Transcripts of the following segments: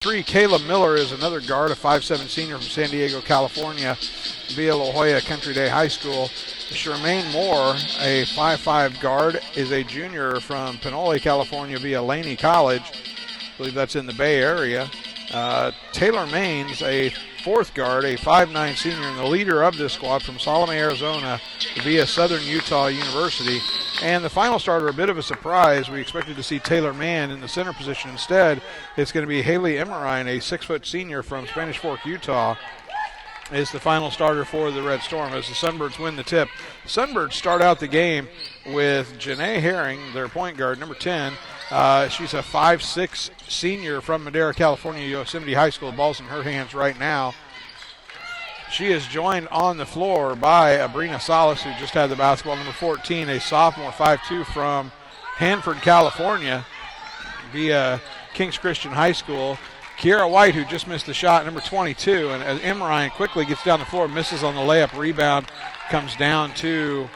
Caleb Miller is another guard, a 5'7" senior from San Diego, California, via La Jolla Country Day High School. Shermaine Moore, a 5'5" guard, is a junior from Pinole, California, via Laney College. I believe that's in the Bay Area. Taylor Maines, a fourth guard, a 5'9" senior, and the leader of this squad from Salome, Arizona, via Southern Utah University. And the final starter, a bit of a surprise. We expected to see Taylor Mann in the center position. Instead, it's going to be Haley Emmerine, a 6' senior from Spanish Fork, Utah, is the final starter for the Red Storm as the Sunbirds win the tip. Sunbirds start out the game with Jenay Herring, their point guard, number 10. She's a 5'6" senior from Madera, California, Yosemite High School. The ball's in her hands right now. She is joined on the floor by Abrina Salas, who just had the basketball. Number 14, a sophomore, 5'2", from Hanford, California, via Kings Christian High School. Kiera White, who just missed the shot, number 22. And as Emmerine quickly gets down the floor, misses on the layup. Rebound comes down to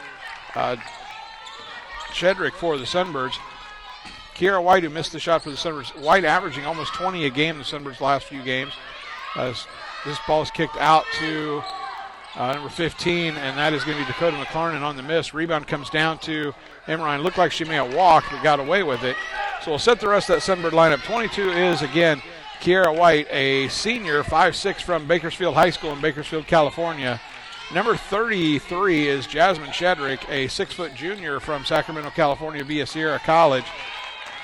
Shedrick for the Sunbirds. Kiera White, who missed the shot for the Sunbirds. White averaging almost 20 a game in the Sunbirds' last few games. This ball is kicked out to number 15, and that is going to be Dakota McLarnon on the miss. Rebound comes down to Emmerine. Looked like she may have walked, but got away with it. So we'll set the rest of that Sunbird lineup. 22 is, again, Kiera White, a senior, 5'6", from Bakersfield High School in Bakersfield, California. Number 33 is Jasmine Shedrick, a 6' junior from Sacramento, California, via Sierra College.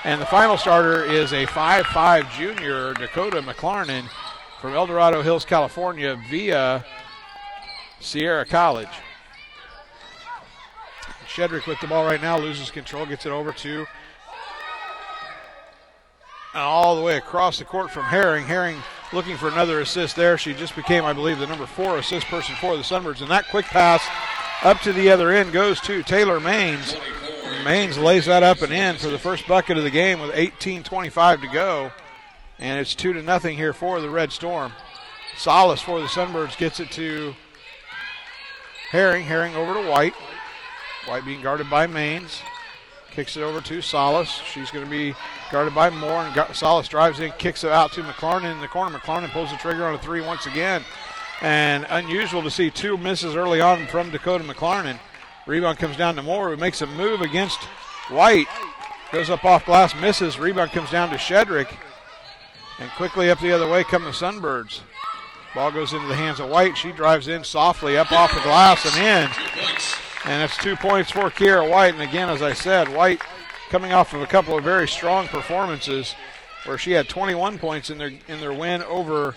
And the final starter is a 5'5" junior, Dakota McLarnon, from El Dorado Hills, California, via Sierra College. Shedrick with the ball right now, loses control, gets it over to all the way across the court from Herring. Herring looking for another assist there. She just became, I believe, the number 4 assist person for the Sunbirds. And that quick pass up to the other end goes to Taylor Maines. Maines lays that up and in for the first bucket of the game with 18:25 to go. And it's 2-0 here for the Red Storm. Salas for the Sunbirds gets it to Herring. Herring over to White. White being guarded by Maines. Kicks it over to Salas. She's going to be guarded by Moore. And Salas drives in, kicks it out to McLarnon in the corner. McLarnon pulls the trigger on a three once again. And unusual to see two misses early on from Dakota McLarnon. Rebound comes down to Moore, who makes a move against White. Goes up off glass, misses. Rebound comes down to Shedrick. And quickly up the other way come the Sunbirds. Ball goes into the hands of White. She drives in softly up off the glass and in. And that's 2 points for Kiera White. And again, as I said, White coming off of a couple of very strong performances where she had 21 points in their win over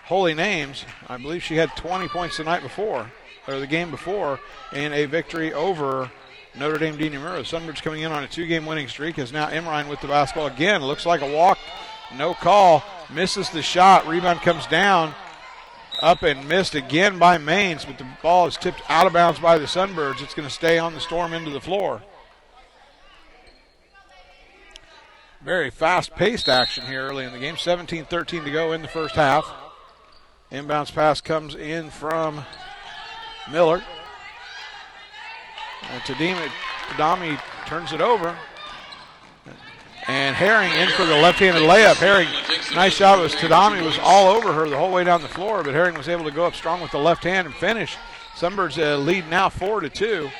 Holy Names. I believe she had 20 points the night before, or the game before, in a victory over Notre Dame de Namur. The Sunbirds coming in on a 2-game winning streak is now Emmerine with the basketball again. Looks like a walk. No call. Misses the shot. Rebound comes down. Up and missed again by Maines, but the ball is tipped out of bounds by the Sunbirds. It's going to stay on the Storm into the floor. Very fast-paced action here early in the game. 17-13 to go in the first half. Inbounds pass comes in from Miller. And Tadami turns it over. And Herring in for the left-handed layup. Herring, nice shot. Tadami was all over her the whole way down the floor, but Herring was able to go up strong with the left hand and finish. Sunbirds lead now 4-2.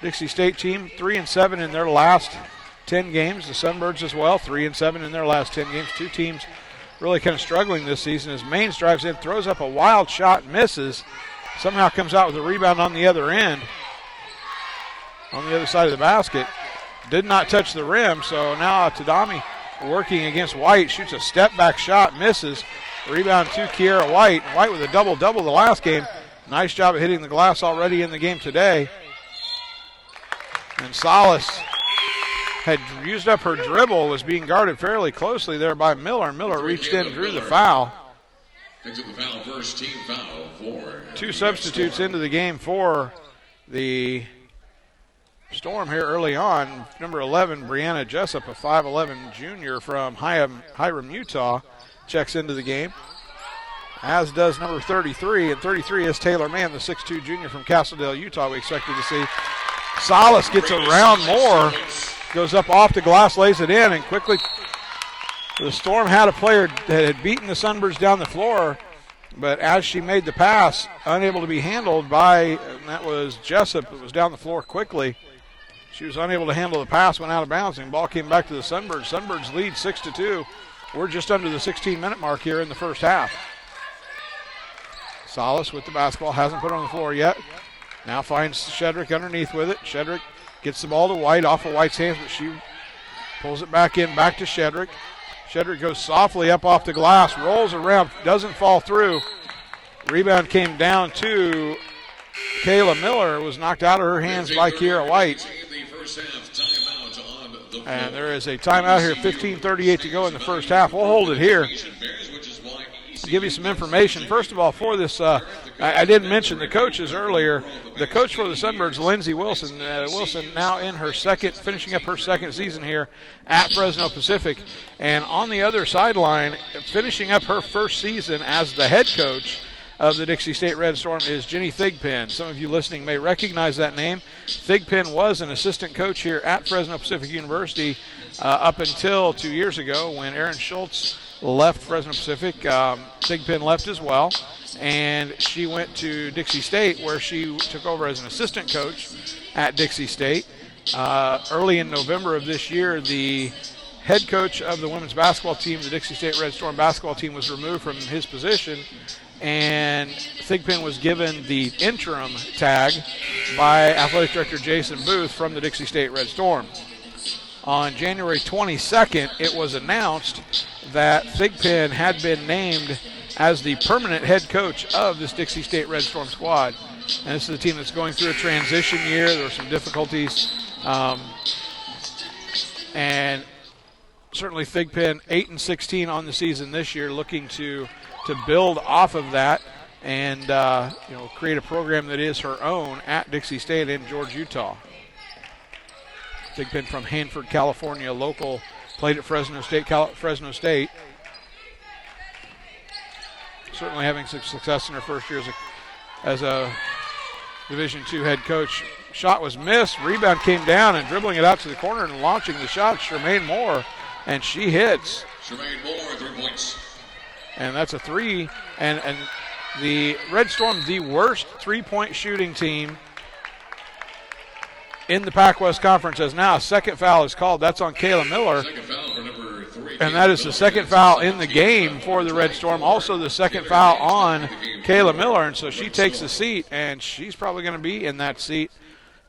Dixie State team 3-7 in their last 10 games. The Sunbirds as well, 3-7 in their last 10 games. Two teams really kind of struggling this season as Maines drives in, throws up a wild shot, misses. Somehow comes out with a rebound on the other end, on the other side of the basket. Did not touch the rim, so now Tadami working against White. Shoots a step-back shot, misses. Rebound to Kiera White. White with a double-double the last game. Nice job of hitting the glass already in the game today. And Salas had used up her dribble, was being guarded fairly closely there by Miller. Miller reached in, drew the foul. Picks up the foul first, team foul for. Two substitutes into the game for the Storm here early on. Number 11, Brianna Jessup, a 5'11 junior from Hiram, Utah, checks into the game, as does number 33. And 33 is Taylor Mann, the 6'2 junior from Castledale, Utah. We expected to see. Salas gets around Moore, goes up off the glass, lays it in, and quickly The Storm had a player that had beaten the Sunbirds down the floor, but as she made the pass, unable to be handled by, and that was Jessup, that was down the floor quickly. She was unable to handle the pass, went out of bounds, and the ball came back to the Sunbirds. Sunbirds lead 6-2. We're just under the 16-minute mark here in the first half. Salas with the basketball, hasn't put it on the floor yet. Now finds Shedrick underneath with it. Shedrick gets the ball to White, off of White's hands, but she pulls it back in, back to Shedrick. Shedrick goes softly up off the glass, rolls around, doesn't fall through. Rebound came down to Kayla Miller, was knocked out of her hands by Kiera White. And there is a timeout here, 15:38 to go in the first half. We'll hold it here. Give you some information. First of all, for this, I didn't mention the coaches earlier. The coach for the Sunbirds, Lindsey Wilson. Wilson now in her finishing up her second season here at Fresno Pacific. And on the other sideline, finishing up her first season as the head coach of the Dixie State Red Storm is Jenny Thigpen. Some of you listening may recognize that name. Thigpen was an assistant coach here at Fresno Pacific University up until 2 years ago when Aaron Schultz left Fresno Pacific. Thigpen left as well, and she went to Dixie State where she took over as an assistant coach at Dixie State. Early in November of this year, the head coach of the women's basketball team, the Dixie State Red Storm basketball team, was removed from his position, and Thigpen was given the interim tag by athletic director Jason Booth from the Dixie State Red Storm. On January 22nd, it was announced that Thigpen had been named as the permanent head coach of this Dixie State Red Storm squad. And this is a team that's going through a transition year. There were some difficulties. And certainly Thigpen 8-16 on the season this year, looking to build off of that and create a program that is her own at Dixie State in George, Utah. Thigpen from Hanford, California, local, played at Fresno State. Certainly having some success in her first year as a Division II head coach. Shot was missed, rebound came down, and dribbling it out to the corner and launching the shot, Charmaine Moore, and she hits. Charmaine Moore, 3 points. And that's a three, and the Red Storm, the worst three-point shooting team in the Pac-West Conference, as now a second foul is called. That's on Kayla Miller. Second foul for number 3. And that is the second foul in the game for the Red Storm. Also the second foul on Kayla Miller. And so she takes the seat, and she's probably going to be in that seat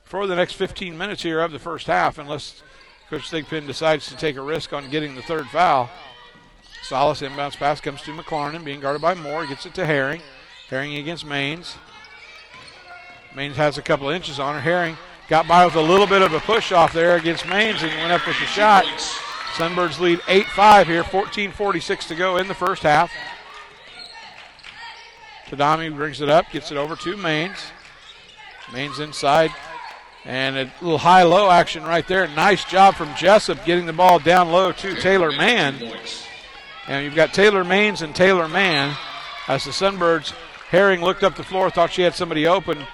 for the next 15 minutes here of the first half, unless Coach Thigpen decides to take a risk on getting the third foul. Salas inbounds pass comes to McLarnon, being guarded by Moore. Gets it to Herring. Herring against Maines. Maines has a couple inches on her. Herring got by with a little bit of a push off there against Maines and went up with the shot. Sunbirds lead 8-5 here, 14:46 to go in the first half. Tadami brings it up, gets it over to Maines. Maines inside, and a little high-low action right there. Nice job from Jessup getting the ball down low to Taylor Mann. And you've got Taylor Maines and Taylor Mann as the Sunbirds. Herring looked up the floor, thought she had somebody open.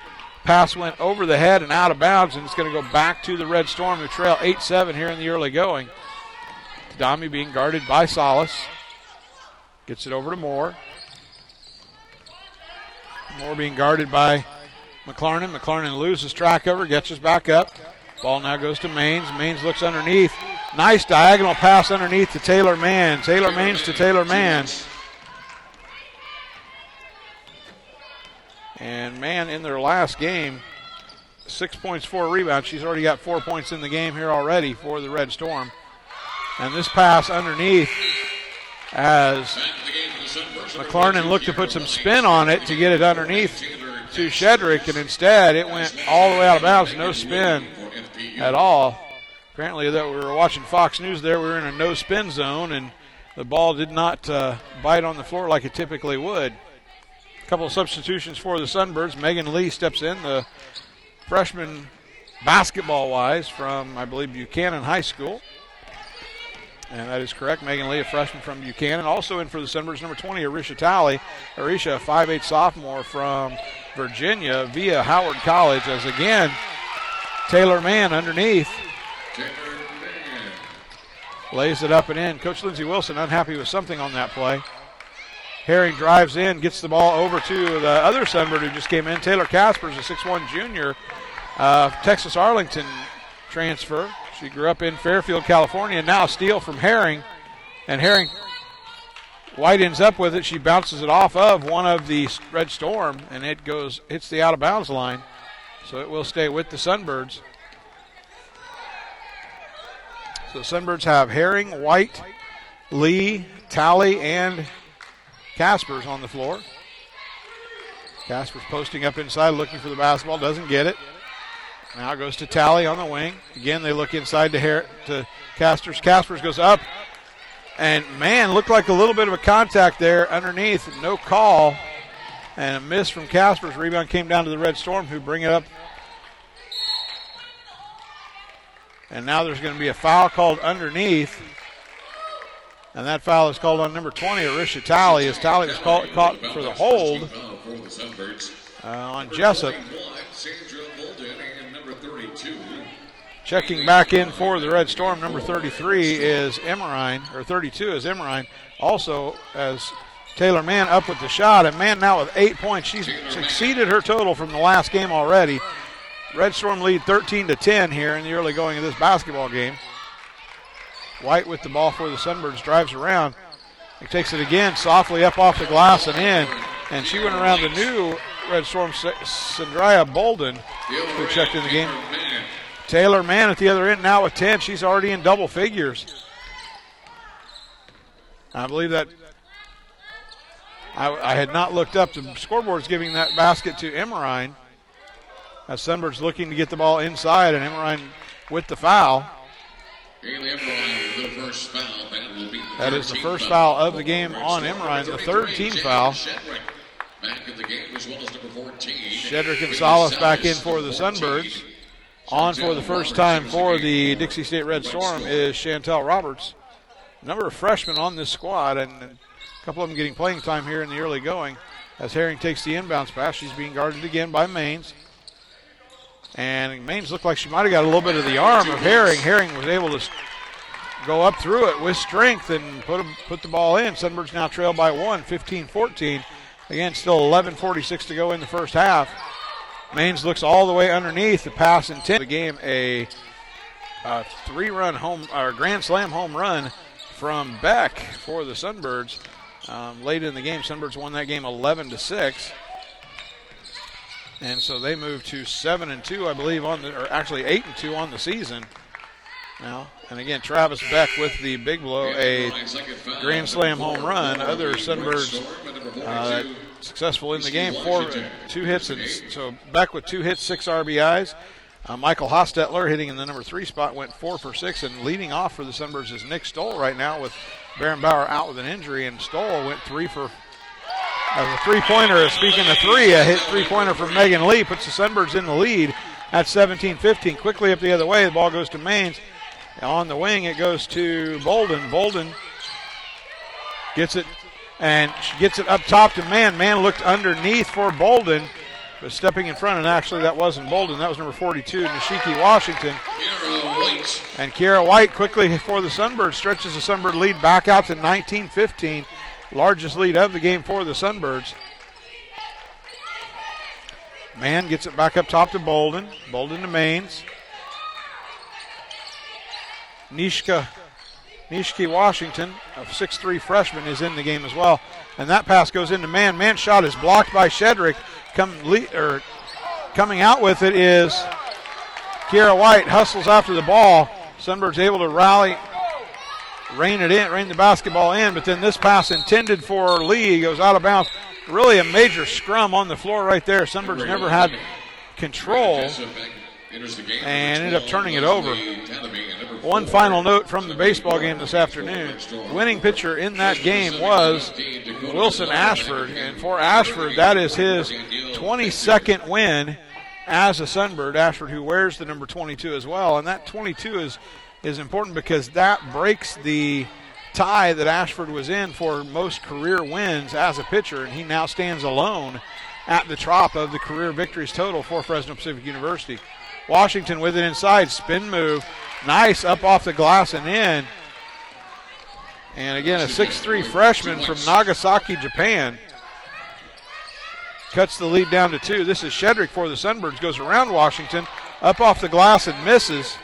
Pass went over the head and out of bounds, and it's going to go back to the Red Storm, who trail 8-7 here in the early going. Tadami being guarded by Salas. Gets it over to Moore. Moore being guarded by McLarnon. McLarnon loses track of her, gets us back up. Ball now goes to Maines. Maines looks underneath. Nice diagonal pass underneath to Taylor Mann. Taylor Maines to Taylor Mann. And Mann in their last game, 6 points, 4 rebounds. She's already got 4 points in the game here already for the Red Storm. And this pass underneath as McLarnon looked to put some spin on it to get it underneath to Shedrick, and instead it went all the way out of bounds, no spin at all. Apparently that we were watching Fox News there, we were in a no spin zone, and the ball did not bite on the floor like it typically would. A couple of substitutions for the Sunbirds. Megan Lee steps in, the freshman basketball-wise from, I believe, Buchanan High School. And that is correct. Megan Lee, a freshman from Buchanan. Also in for the Sunbirds, number 20, Arisha Talley. Arisha, a 5'8 sophomore from Virginia via Howard College. As again, Taylor Mann underneath Lays it up and in. Coach Lindsey Wilson unhappy with something on that play. Herring drives in, gets the ball over to the other Sunbird who just came in. Taylor Caspers, a 6'1 junior, Texas Arlington transfer. She grew up in Fairfield, California. Now a steal from Herring. And Herring, White ends up with it. She bounces it off of one of the Red Storm, and it hits the out-of-bounds line. So it will stay with the Sunbirds. So the Sunbirds have Herring, White, Lee, Talley, and Caspers on the floor. Caspers posting up inside, looking for the basketball, doesn't get it. Now it goes to Talley on the wing. Again, they look inside to Caspers. Caspers goes up, and man, looked like a little bit of a contact there underneath. No call, and a miss from Caspers. Rebound came down to the Red Storm, who bring it up. And now there's going to be a foul called underneath. And that foul is called on number 20, Arisha Talley, as Talley was caught for the hold on Jessup. Checking back in for the Red Storm, number 33 is Emmerine, or 32 is Emmerine. Also, as Taylor Mann up with the shot, and Mann now with 8 points. She's exceeded her total from the last game already. Red Storm lead 13-10 here in the early going of this basketball game. White with the ball for the Sunbirds, drives around. He takes it again, softly up off the glass and in. And she went around the new Red Storm, Sandria Bolden, who checked in the game. Taylor Mann at the other end now with 10. She's already in double figures. I believe that I had not looked up. The scoreboard's giving that basket to Emmerine. As Sunbirds looking to get the ball inside, and Emmerine with the foul. That is the first foul of the game on Emmerine, the third team foul. Shedrick Gonzalez back in for the Sunbirds. On for the first time for the Dixie State Red Storm is Chantel Roberts. A number of freshmen on this squad, and a couple of them getting playing time here in the early going. As Herring takes the inbounds pass, she's being guarded again by Maines. And Maines looked like she might have got a little bit of the arm of Herring. Herring was able to go up through it with strength and put the ball in. Sunbirds now trail by 1, 15-14. Again, still 11:46 to go in the first half. Maines looks all the way underneath. The pass intent. The game, a three-run home or grand slam home run from Beck for the Sunbirds. Late in the game, Sunbirds won that game 11-6. And so they move to 7-2, I believe, or actually 8-2 on the season now. And again, Travis Beck with the big blow, a grand slam home run. Other Sunbirds successful in the game, 2 hits, and so Beck with 2 hits, 6 RBIs. Michael Hostetler hitting in the number 3 spot went 4 for 6, and leading off for the Sunbirds is Nick Stoll right now with Baron Bauer out with an injury, and Stoll went 3 for. As a three-pointer, speaking of 3, a hit three-pointer from Megan Lee puts the Sunbirds in the lead at 17-15. Quickly up the other way, the ball goes to Maines. On the wing, it goes to Bolden. Bolden gets it, and she gets it up top to Mann. Mann looked underneath for Bolden, but stepping in front, and actually that wasn't Bolden. That was number 42, Nishiki Washington. And Kiara White quickly for the Sunbirds stretches the Sunbird lead back out to 19-15. Largest lead of the game for the Sunbirds. Mann gets it back up top to Bolden. Bolden to Maines. Nishiki Washington, a 6'3 freshman, is in the game as well. And that pass goes into Mann. Mann's shot is blocked by Shedrick. Coming out with it is Kiara White. Hustles after the ball. Sunbirds able to rally. Rain the basketball in, but then this pass intended for Lee goes out of bounds. Really a major scrum on the floor right there. Sunbirds never had control and ended up turning it over. One final note from the baseball game this afternoon. The winning pitcher in that game was Wilson Ashford, and for Ashford, that is his 22nd win as a Sunbird. Ashford, who wears the number 22 as well, and that 22 is important because that breaks the tie that Ashford was in for most career wins as a pitcher, and he now stands alone at the top of the career victories total for Fresno Pacific University. Washington with it inside, spin move, nice up off the glass and in. And again, a 6'3" freshman from Nagasaki, Japan. Cuts the lead down to 2. This is Shedrick for the Sunbirds. Goes around Washington, up off the glass and misses.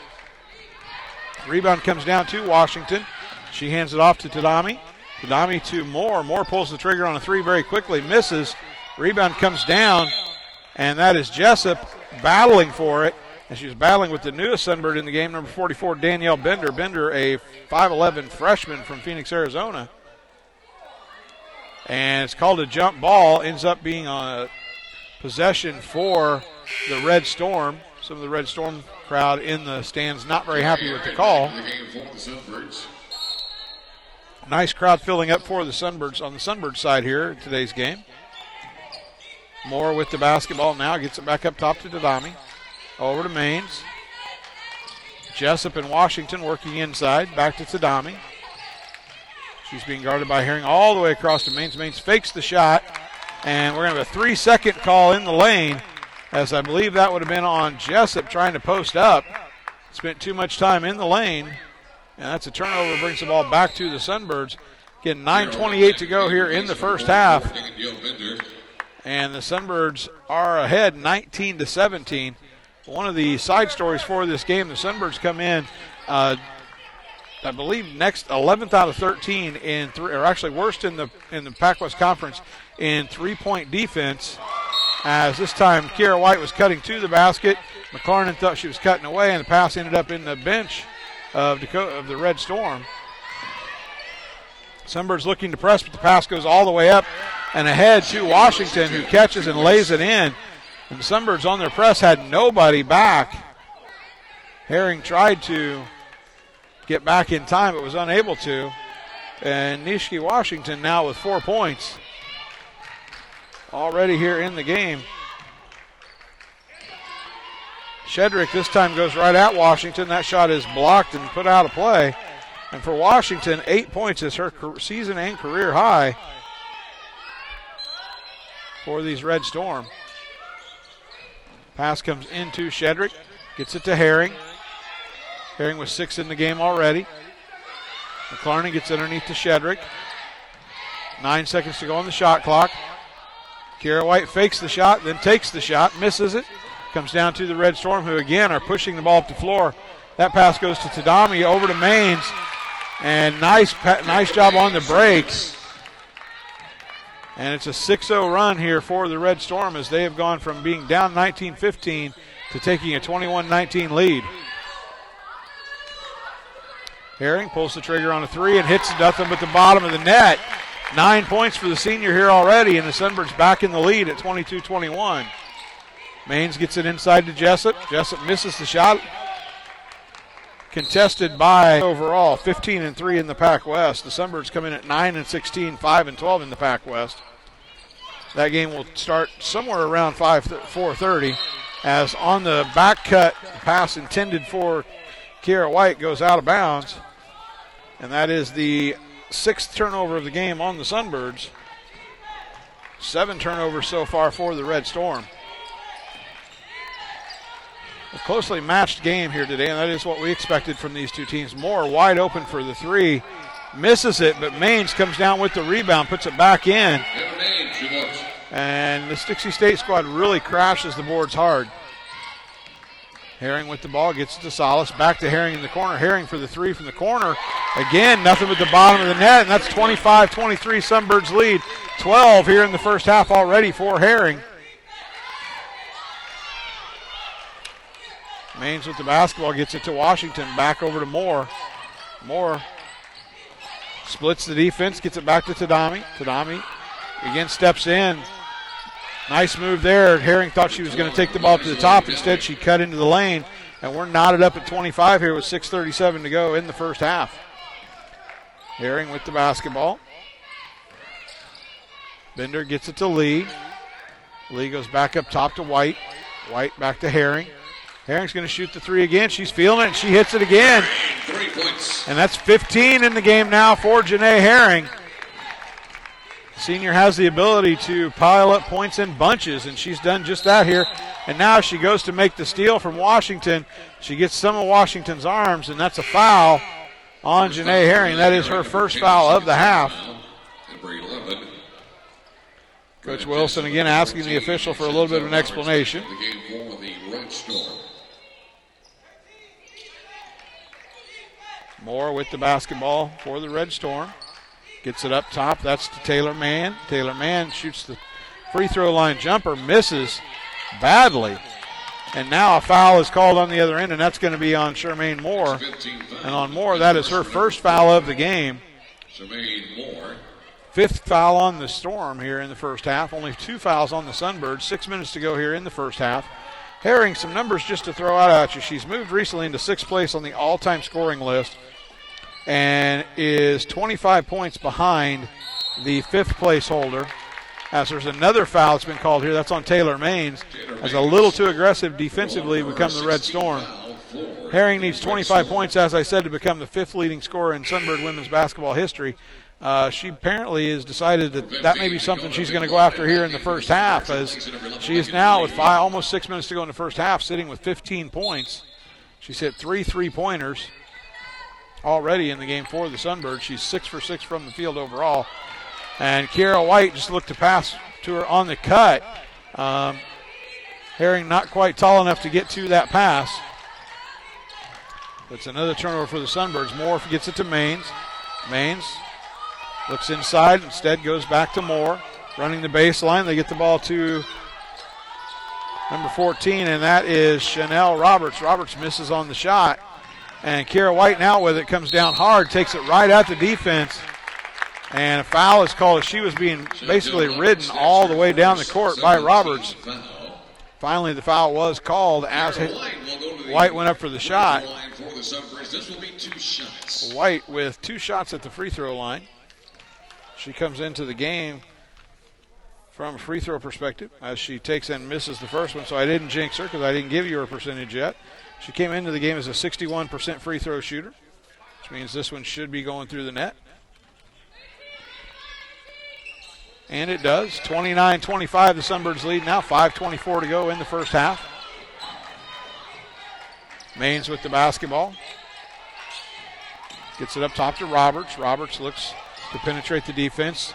Rebound comes down to Washington. She hands it off to Tadami. Tadami to Moore. Moore pulls the trigger on a 3 very quickly, misses. Rebound comes down, and that is Jessup battling for it. And she was battling with the newest Sunbird in the game, number 44, Danielle Bender. Bender, a 5'11" freshman from Phoenix, Arizona. And it's called a jump ball. Ends up being a possession for the Red Storm. Some of the Red Storm crowd in the stands not very happy with the call. Nice crowd filling up for the Sunbirds on the Sunbird side here in today's game. Moore with the basketball now. Gets it back up top to Tadami. Over to Maines. Jessup and Washington working inside. Back to Tadami. She's being guarded by Herring all the way across to Maines. Maines fakes the shot. And we're going to have a 3-second call in the lane, as I believe that would have been on Jessup trying to post up. Spent too much time in the lane. And that's a turnover, brings the ball back to the Sunbirds. Again, 9:28 to go here in the first half. And the Sunbirds are ahead 19-17. One of the side stories for this game, the Sunbirds come in, I believe, next 11th out of 13 in or actually worst in the Pac-West Conference in three-point defense. As this time Kiera White was cutting to the basket, McLarnon thought she was cutting away, and the pass ended up in the bench of the Red Storm. Sunbirds looking to press, but the pass goes all the way up and ahead to Washington, who catches and lays it in. And the Sunbirds on their press had nobody back. Herring tried to get back in time, but was unable to. And Nishiki Washington now with 4 points already here in the game. Shedrick this time goes right at Washington. That shot is blocked and put out of play. And for Washington, 8 points is her season and career high for these Red Storm. Pass comes into Shedrick. Gets it to Herring. Herring with 6 in the game already. McLarnon gets underneath to Shedrick. 9 seconds to go on the shot clock. Kiera White fakes the shot, then takes the shot, misses it. Comes down to the Red Storm, who again are pushing the ball up the floor. That pass goes to Tadami over to Maines. And nice job on the break. And it's a 6-0 run here for the Red Storm, as they have gone from being down 19-15 to taking a 21-19 lead. Herring pulls the trigger on a 3 and hits nothing but the bottom of the net. 9 points for the senior here already, and the Sunbirds back in the lead at 22-21. Maines gets it inside to Jessup. Jessup misses the shot. Contested by overall 15-3 in the Pac-West. The Sunbirds come in at 9-16, 5-12 in the Pac-West. That game will start somewhere around 4:30, as on the back cut, the pass intended for Kiera White goes out of bounds. And that is the 6th turnover of the game on the Sunbirds. 7 turnovers so far for the Red Storm. A closely matched game here today, and that is what we expected from these two teams. Moore wide open for the 3. Misses it, but Maines comes down with the rebound, puts it back in. And this Dixie State squad really crashes the boards hard. Herring with the ball, gets it to Salas. Back to Herring in the corner. Herring for the 3 from the corner. Again, nothing but the bottom of the net, and that's 25-23 Sunbirds lead. 12 here in the first half already for Herring. Maines with the basketball, gets it to Washington. Back over to Moore. Moore splits the defense, gets it back to Tadami. Tadami again steps in. Nice move there. Herring thought she was going to take the ball to the top. Instead, she cut into the lane. And we're knotted up at 25 here with 6:37 to go in the first half. Herring with the basketball. Bender gets it to Lee. Lee goes back up top to White. White back to Herring. Herring's going to shoot the 3 again. She's feeling it, and she hits it again. 3 points. And that's 15 in the game now for Jenay Herring. Senior has the ability to pile up points in bunches, and she's done just that here. And now she goes to make the steal from Washington. She gets some of Washington's arms, and that's a foul. on Jenay Herring. That is her first foul of the half. Number 11. Coach Wilson again asking the official for a little bit of an explanation. The game for the Red Storm. Moore with the basketball for the Red Storm. Gets it up top. That's to Taylor Mann. Taylor Mann shoots the free throw line jumper. Misses badly. And now a foul is called on the other end, and that's going to be on Charmaine Moore. And on Moore, that is her first foul of the game. Charmaine Moore. Fifth foul on the Storm here in the first half. Only 2 fouls on the Sunbirds. 6 minutes to go here in the first half. Herring, some numbers just to throw out at you. She's moved recently into 6th place on the all-time scoring list and is 25 points behind the 5th place holder. As there's another foul that's been called here. That's on Taylor Maines. As a little too aggressive defensively become the Red Storm. Herring needs 25 points, as I said, to become the 5th leading scorer in Sunbird women's basketball history. She apparently has decided that may be something she's going to go after here in the first half, as she is now with almost 6 minutes to go in the first half, sitting with 15 points. She's hit 3 3-pointers already in the game for the Sunbirds. She's 6 for 6 from the field overall. And Kiara White just looked to pass to her on the cut. Herring not quite tall enough to get to that pass. It's another turnover for the Sunbirds. Moore gets it to Maines. Maines looks inside, instead goes back to Moore. Running the baseline, they get the ball to number 14, and that is Chanel Roberts. Roberts misses on the shot. And Kiara White now with it, comes down hard, takes it right at the defense. And a foul is called as she was being basically ridden all the way down the court by Roberts. Finally, the foul was called as White went up for the shot. White with 2 shots at the free throw line. She comes into the game from a free throw perspective as she takes and misses the first one. So I didn't jinx her because I didn't give you her percentage yet. She came into the game as a 61% free throw shooter, which means this one should be going through the net. And it does. 29-25, the Sunbirds lead now. 5:24 to go in the first half. Maines with the basketball. Gets it up top to Roberts. Roberts looks to penetrate the defense.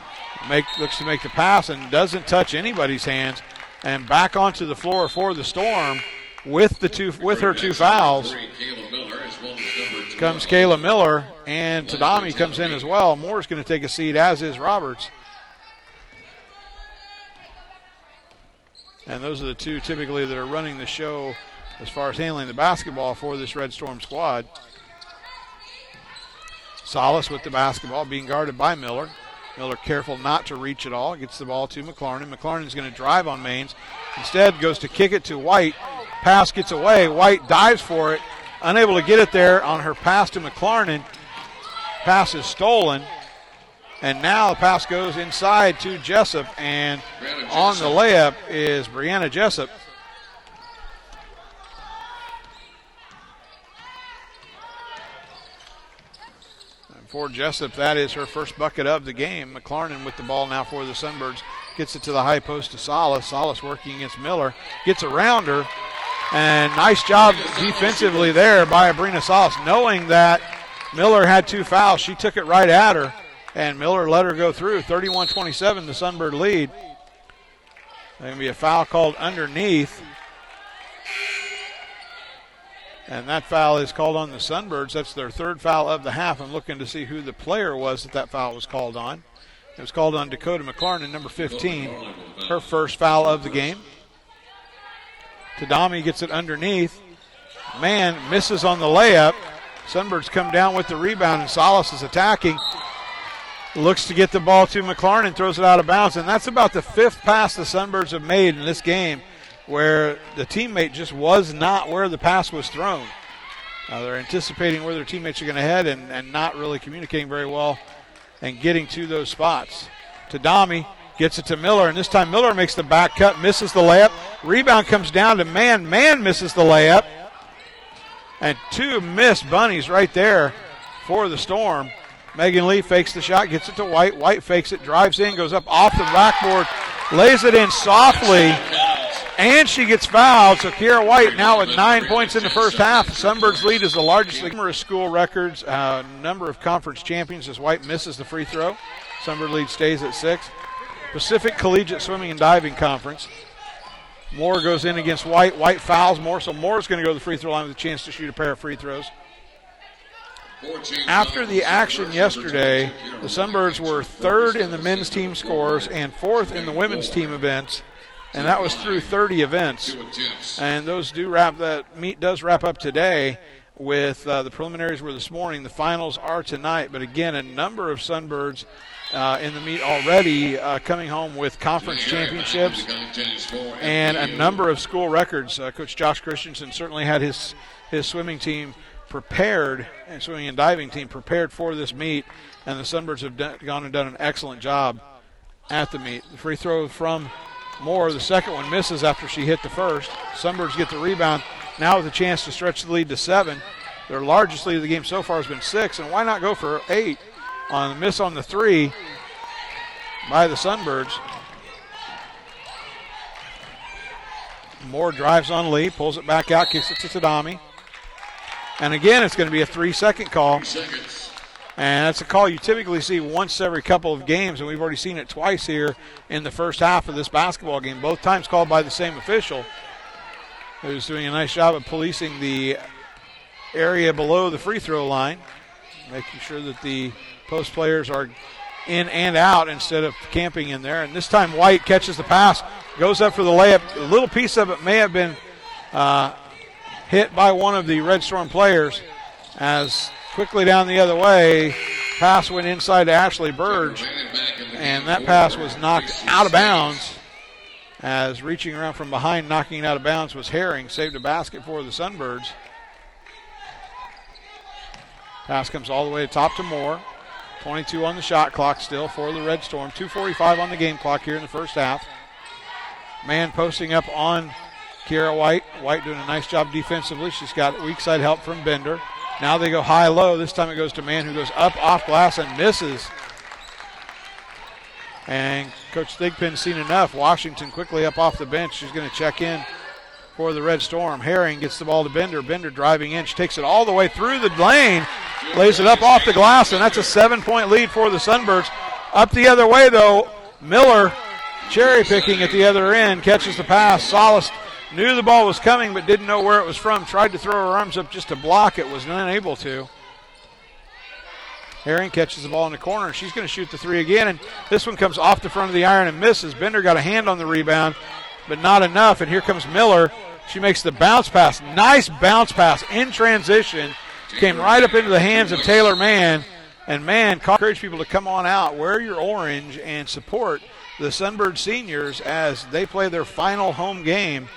Looks to make the pass and doesn't touch anybody's hands. And back onto the floor for the Storm with her 2 fouls. Comes Kayla Miller, and Tadami comes in as well. Moore's going to take a seat, as is Roberts. And those are the 2 typically that are running the show as far as handling the basketball for this Red Storm squad. Salas with the basketball, being guarded by Miller. Miller careful not to reach at all. Gets the ball to McLarnon. McLarnon's going to drive on Maines. Instead goes to kick it to White. Pass gets away. White dives for it. Unable to get it there on her pass to McLarnon. Pass is stolen. And now the pass goes inside to Jessup, and on the layup is Brianna Jessup. And for Jessup, that is her first bucket of the game. McLarnon with the ball now for the Sunbirds. Gets it to the high post to Salas. Salas working against Miller. Gets around her, and nice job defensively there by Abrina Salas. Knowing that Miller had 2 fouls, she took it right at her. And Miller let her go through. 31-27, the Sunbird lead. There's going to be a foul called underneath. And that foul is called on the Sunbirds. That's their 3rd foul of the half. I'm looking to see who the player was that foul was called on. It was called on Dakota McLarnon, number 15. Her first foul of the game. Tadami gets it underneath. Man misses on the layup. Sunbirds come down with the rebound, and Salas is attacking. Looks to get the ball to McLarnon, throws it out of bounds, and that's about the 5th pass the Sunbirds have made in this game where the teammate just was not where the pass was thrown. They're anticipating where their teammates are going to head and not really communicating very well and getting to those spots. Tadami gets it to Miller, and this time Miller makes the back cut, misses the layup. Rebound comes down to Man. Man misses the layup. And 2 missed bunnies right there for the Storm. Megan Lee fakes the shot, gets it to White. White fakes it, drives in, goes up off the backboard, lays it in softly. And she gets fouled, so Kiera White now with 9 points in the first half. Sunbird's lead is the largest. Numerous school records, number of conference champions as White misses the free throw. Sunbird lead stays at 6. Pacific Collegiate Swimming and Diving Conference. Moore goes in against White. White fouls Moore, so Moore's going to go to the free throw line with a chance to shoot a pair of free throws. After the action yesterday, the Sunbirds were 3rd in the men's team scores and 4th in the women's team events. And that was through 30 events. And those meet does wrap up today with the preliminaries were this morning. The finals are tonight. But again, a number of Sunbirds in the meet already coming home with conference championships and a number of school records. Coach Josh Christensen certainly had his swimming team prepared, and swimming and diving team prepared for this meet. And the Sunbirds have gone and done an excellent job at the meet. The free throw from Moore, the second one misses after she hit the first. Sunbirds get the rebound, now with a chance to stretch the lead to 7. Their largest lead of the game so far has been 6, and why not go for 8 on the miss on the 3 by the Sunbirds. Moore drives on Lee, pulls it back out, kicks it to Tadami. And again, it's going to be a 3-second call. And that's a call you typically see once every couple of games, and we've already seen it twice here in the first half of this basketball game. Both times called by the same official, who's doing a nice job of policing the area below the free throw line, making sure that the post players are in and out instead of camping in there. And this time White catches the pass, goes up for the layup. A little piece of it may have been hit by one of the Red Storm players as quickly down the other way, pass went inside to Ashley Burge, and that pass was knocked out of bounds as reaching around from behind, knocking it out of bounds was Herring. Saved a basket for the Sunbirds. Pass comes all the way top to Moore. 22 on the shot clock still for the Red Storm. 2:45 on the game clock here in the first half. Man posting up on Kiera White. White doing a nice job defensively. She's got weak side help from Bender. Now they go high-low. This time it goes to Man, who goes up off glass and misses. And Coach Thigpen's seen enough. Washington quickly up off the bench. She's going to check in for the Red Storm. Herring gets the ball to Bender. Bender driving in. She takes it all the way through the lane, lays it up off the glass, and that's a 7-point lead for the Sunbirds. Up the other way, though, Miller cherry-picking at the other end, catches the pass. Solis knew the ball was coming but didn't know where it was from. Tried to throw her arms up just to block it. Was unable to. Herring catches the ball in the corner. She's going to shoot the 3 again. And this one comes off the front of the iron and misses. Bender got a hand on the rebound, but not enough. And here comes Miller. She makes the bounce pass. Nice bounce pass in transition. Came right up into the hands of Taylor Mann. And Mann encouraged people to come on out, wear your orange, and support the Sunbird seniors as they play their final home game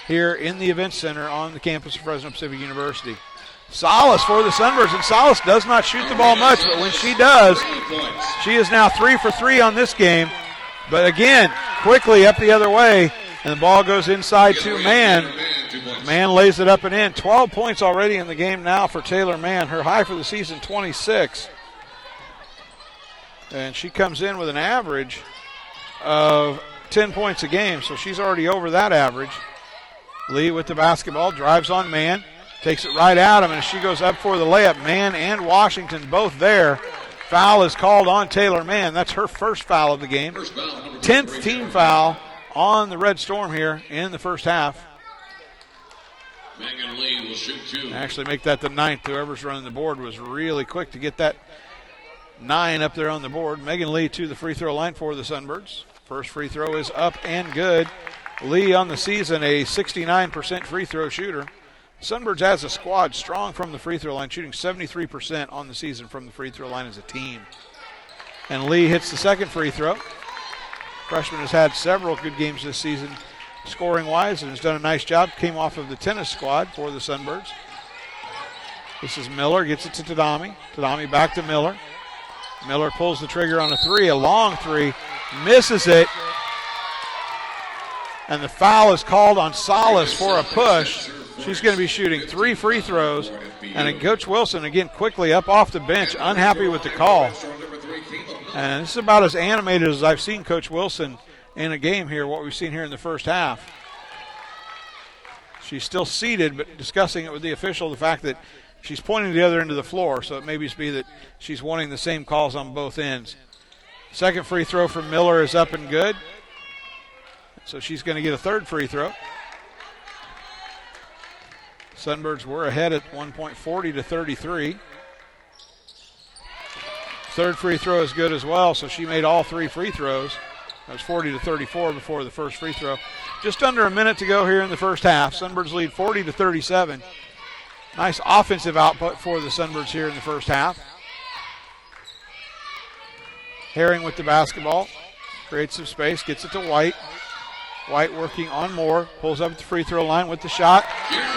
here in the Event Center on the campus of Fresno Pacific University. Solis for the Sunbirds, and Solis does not shoot the ball much, but when she does, she is now 3 for 3 on this game. But again, quickly up the other way, and the ball goes inside to Mann. Mann lays it up and in. 12 points already in the game now for Taylor Mann. Her high for the season, 26. And she comes in with an average of 10 points a game, so she's already over that average. Lee with the basketball, drives on Mann, takes it right at him, and she goes up for the layup. Mann and Washington both there. Foul is called on Taylor Mann. That's her first foul of the game. 10th team foul on the Red Storm here in the first half. Megan Lee will shoot 2. Actually make that the 9th. Whoever's running the board was really quick to get that 9 up there on the board. Megan Lee to the free throw line for the Sunbirds. First free throw is up and good. Lee on the season, a 69% free throw shooter. Sunbirds has a squad strong from the free throw line, shooting 73% on the season from the free throw line as a team. And Lee hits the second free throw. Freshman has had several good games this season scoring-wise and has done a nice job. Came off of the tennis squad for the Sunbirds. This is Miller, gets it to Tadami. Tadami back to Miller. Miller pulls the trigger on a 3, a long 3, misses it. And the foul is called on Solis for a push. She's going to be shooting 3 free throws. And then Coach Wilson, again, quickly up off the bench, unhappy with the call. And this is about as animated as I've seen Coach Wilson in a game here, what we've seen here in the first half. She's still seated, but discussing it with the official, the fact that she's pointing to the other end of the floor, so it may just be that she's wanting the same calls on both ends. Second free throw from Miller is up and good. So she's going to get a third free throw. Sunbirds were ahead at one point, 40-33. Third free throw is good as well, so she made all three free throws. That was 40-34 before the first free throw. Just under a minute to go here in the first half. Sunbirds lead 40-37. Nice offensive output for the Sunbirds here in the first half. Herring with the basketball. Creates some space, gets it to White. White working on Moore. Pulls up at the free throw line with the shot.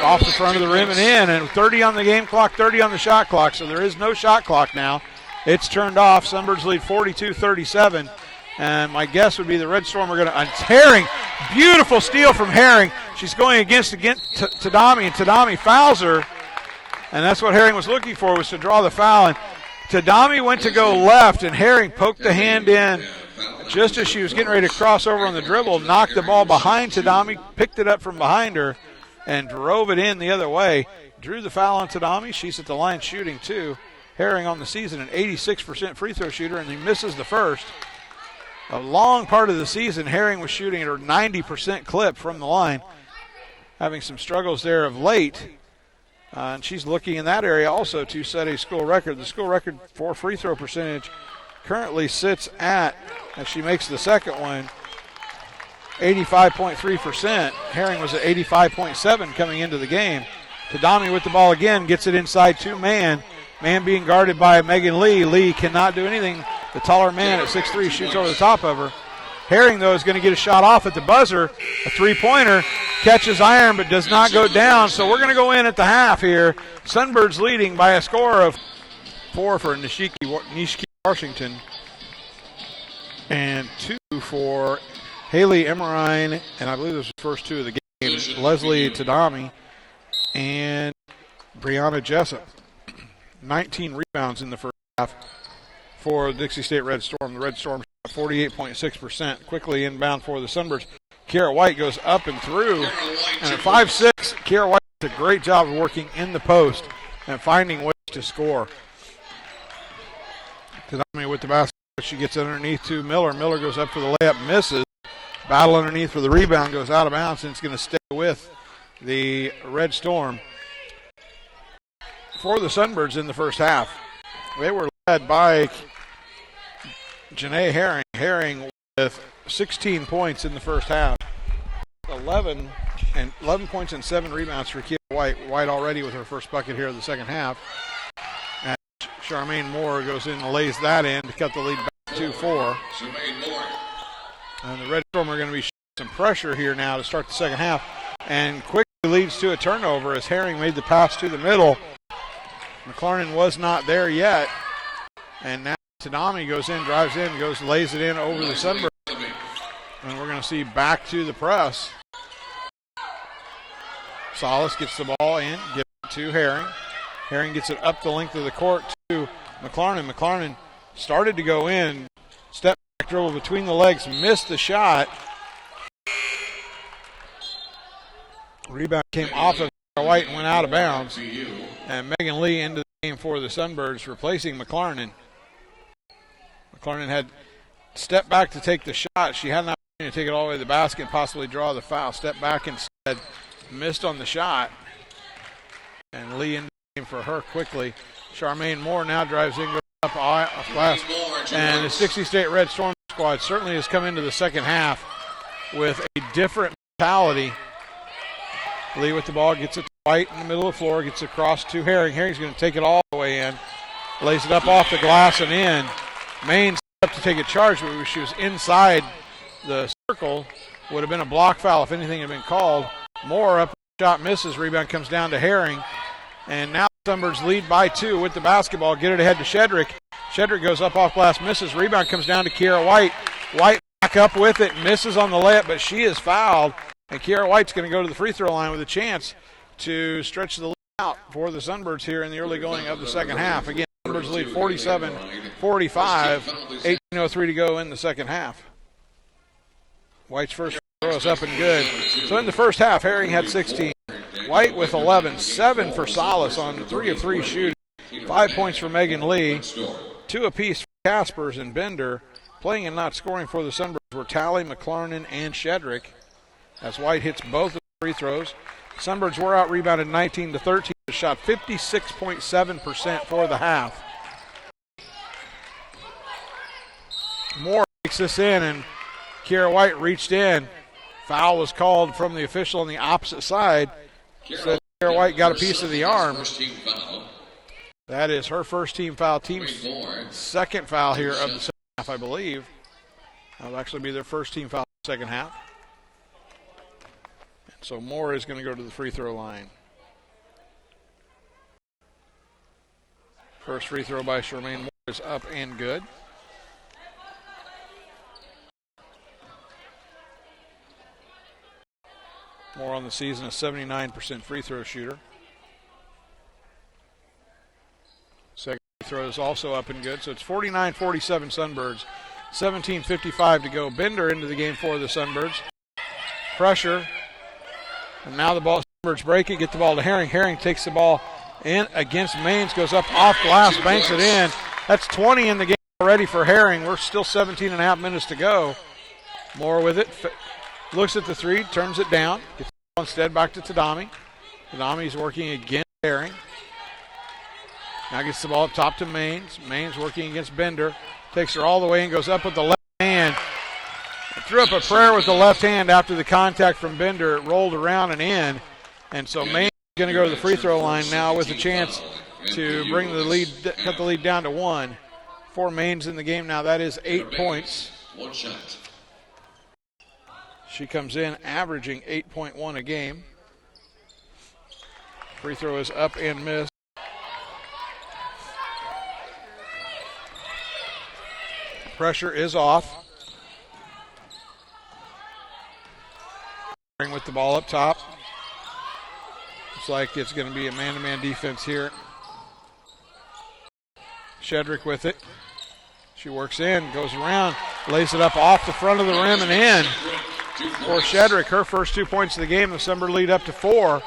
Off the front of the rim and in. And 30 on the game clock, 30 on the shot clock. So there is no shot clock now. It's turned off. Sunbirds lead 42-37. And my guess would be the Red Storm are going to... Herring, beautiful steal from Herring. She's going against Tadami, and Tadami fouls her. And that's what Herring was looking for, was to draw the foul. And Tadami went to go left, and Herring poked the hand in just as she was getting ready to cross over on the dribble, knocked the ball behind Tadami, picked it up from behind her, and drove it in the other way. Drew the foul on Tadami. She's at the line shooting, too. Herring on the season, an 86% free throw shooter, and he misses the first. A long part of the season, Herring was shooting at a 90% clip from the line, having some struggles there of late. And she's looking in that area also to set a school record. The school record for free throw percentage currently sits at, as she makes the second one, 85.3%. Herring was at 85.7 coming into the game. Tadami with the ball again, gets it inside two-man. Man being guarded by Megan Lee. Lee cannot do anything. The taller man at 6'3" shoots over the top of her. Herring, though, is going to get a shot off at the buzzer. A three-pointer, catches iron but does not go down. So we're going to go in at the half here. Sunbirds leading by a score of 4 for Nishiki Washington and 2 for Haley Emerine, and I believe those were the first 2 of the game. Leslie Tadami and Brianna Jessup. 19 rebounds in the first half for the Dixie State Red Storm. The Red Storm shot 48.6%. Quickly inbound for the Sunbirds. Kiara White goes up and through. And at 5'6", Kiara White does a great job of working in the post and finding ways to score. Tadami with the basketball. She gets underneath to Miller. Miller goes up for the layup, misses. Battle underneath for the rebound, goes out of bounds, and it's going to stay with the Red Storm. For the Sunbirds in the first half, they were led by Jenay Herring. Herring with 16 points in the first half. 11 points and 7 rebounds for Kiara White. White already with her first bucket here in the second half. And Charmaine Moore goes in and lays that in to cut the lead back to 2-4. And the Red Storm are going to be showing some pressure here now to start the second half. And quickly leads to a turnover as Herring made the pass to the middle. McLaren was not there yet. And now Tadami goes in, drives in, lays it in over the Sunbirds. And we're going to see back to the press. Solis gets the ball in, gives it to Herring. Herring gets it up the length of the court to McLaren. McLaren started to go in, step back dribble between the legs, missed the shot. Rebound came off of White and went out of bounds. And Megan Lee into the game for the Sunbirds, replacing McLaren. McLaren had stepped back to take the shot. She had an opportunity to take it all the way to the basket and possibly draw the foul. Stepped back instead, missed on the shot. And Lee into the game for her quickly. Charmaine Moore now drives in, goes up off glass. And the Dixie State Red Storm squad certainly has come into the second half with a different mentality. Lee with the ball, gets it to White in the middle of the floor, gets it across to Herring. Herring's going to take it all the way in. Lays it up off the glass and in. Main up to take a charge, but she was inside the circle. Would have been a block foul if anything had been called. Moore up, shot misses, rebound comes down to Herring. And now Sunbirds lead by 2 with the basketball. Get it ahead to Shedrick. Shedrick goes up off glass, misses. Rebound comes down to Kiara White. White back up with it, misses on the layup, but she is fouled. And Kiara White's going to go to the free throw line with a chance to stretch the lead out for the Sunbirds here in the early going of the second half. Again, Sunbirds lead 47-45, 18:03 to go in the second half. White's first throw is up and good. So in the first half, Herring had 16. White with 11, 7 for Salas on 3 of 3 shooting. 5 points for Megan Lee, 2 apiece for Caspers and Bender. Playing and not scoring for the Sunbirds were Talley, McLarnon, and Shedrick. As White hits both of the free throws. Sunbirds were out rebounded 19-13. Shot 56.7% for the half. Moore takes this in, and Kiera White reached in. Foul was called from the official on the opposite side. So Kiera White got a piece of the arm. That is her first team foul. Team's second foul here of the second half, I believe. That'll actually be their first team foul in the second half. And so Moore is going to go to the free throw line. First free throw by Charmaine Moore is up and good. Moore on the season, a 79% free throw shooter. Second free throw is also up and good. So it's 49-47 Sunbirds. 17:55 to go. Bender into the game for the Sunbirds. Pressure. And now the ball, Sunbirds break it, get the ball to Herring. Herring takes the ball in against Maines, goes up off glass, banks it in. That's 20 in the game already for Herring. We're still 17 and a half minutes to go. Moore with it. Looks at the three, turns it down. Gets the ball instead back to Tadami. Tadami's working against Herring. Now gets the ball up top to Maines. Maines working against Bender. Takes her all the way and goes up with the left hand. Threw up a prayer with the left hand after the contact from Bender. It rolled around and in. And so Maines is going to go to the free throw line now with a chance to bring the lead, cut the lead down to 1. 4 Maines in the game now. That is 8 points. One shot. She comes in averaging 8.1 a game. Free throw is up and missed. Pressure is off. With the ball up top. Looks like it's going to be a man-to-man defense here. Shedrick with it. She works in, goes around, lays it up off the front of the rim and in. For Shedrick, her first 2 points of the game. The Sunbird lead up to 4.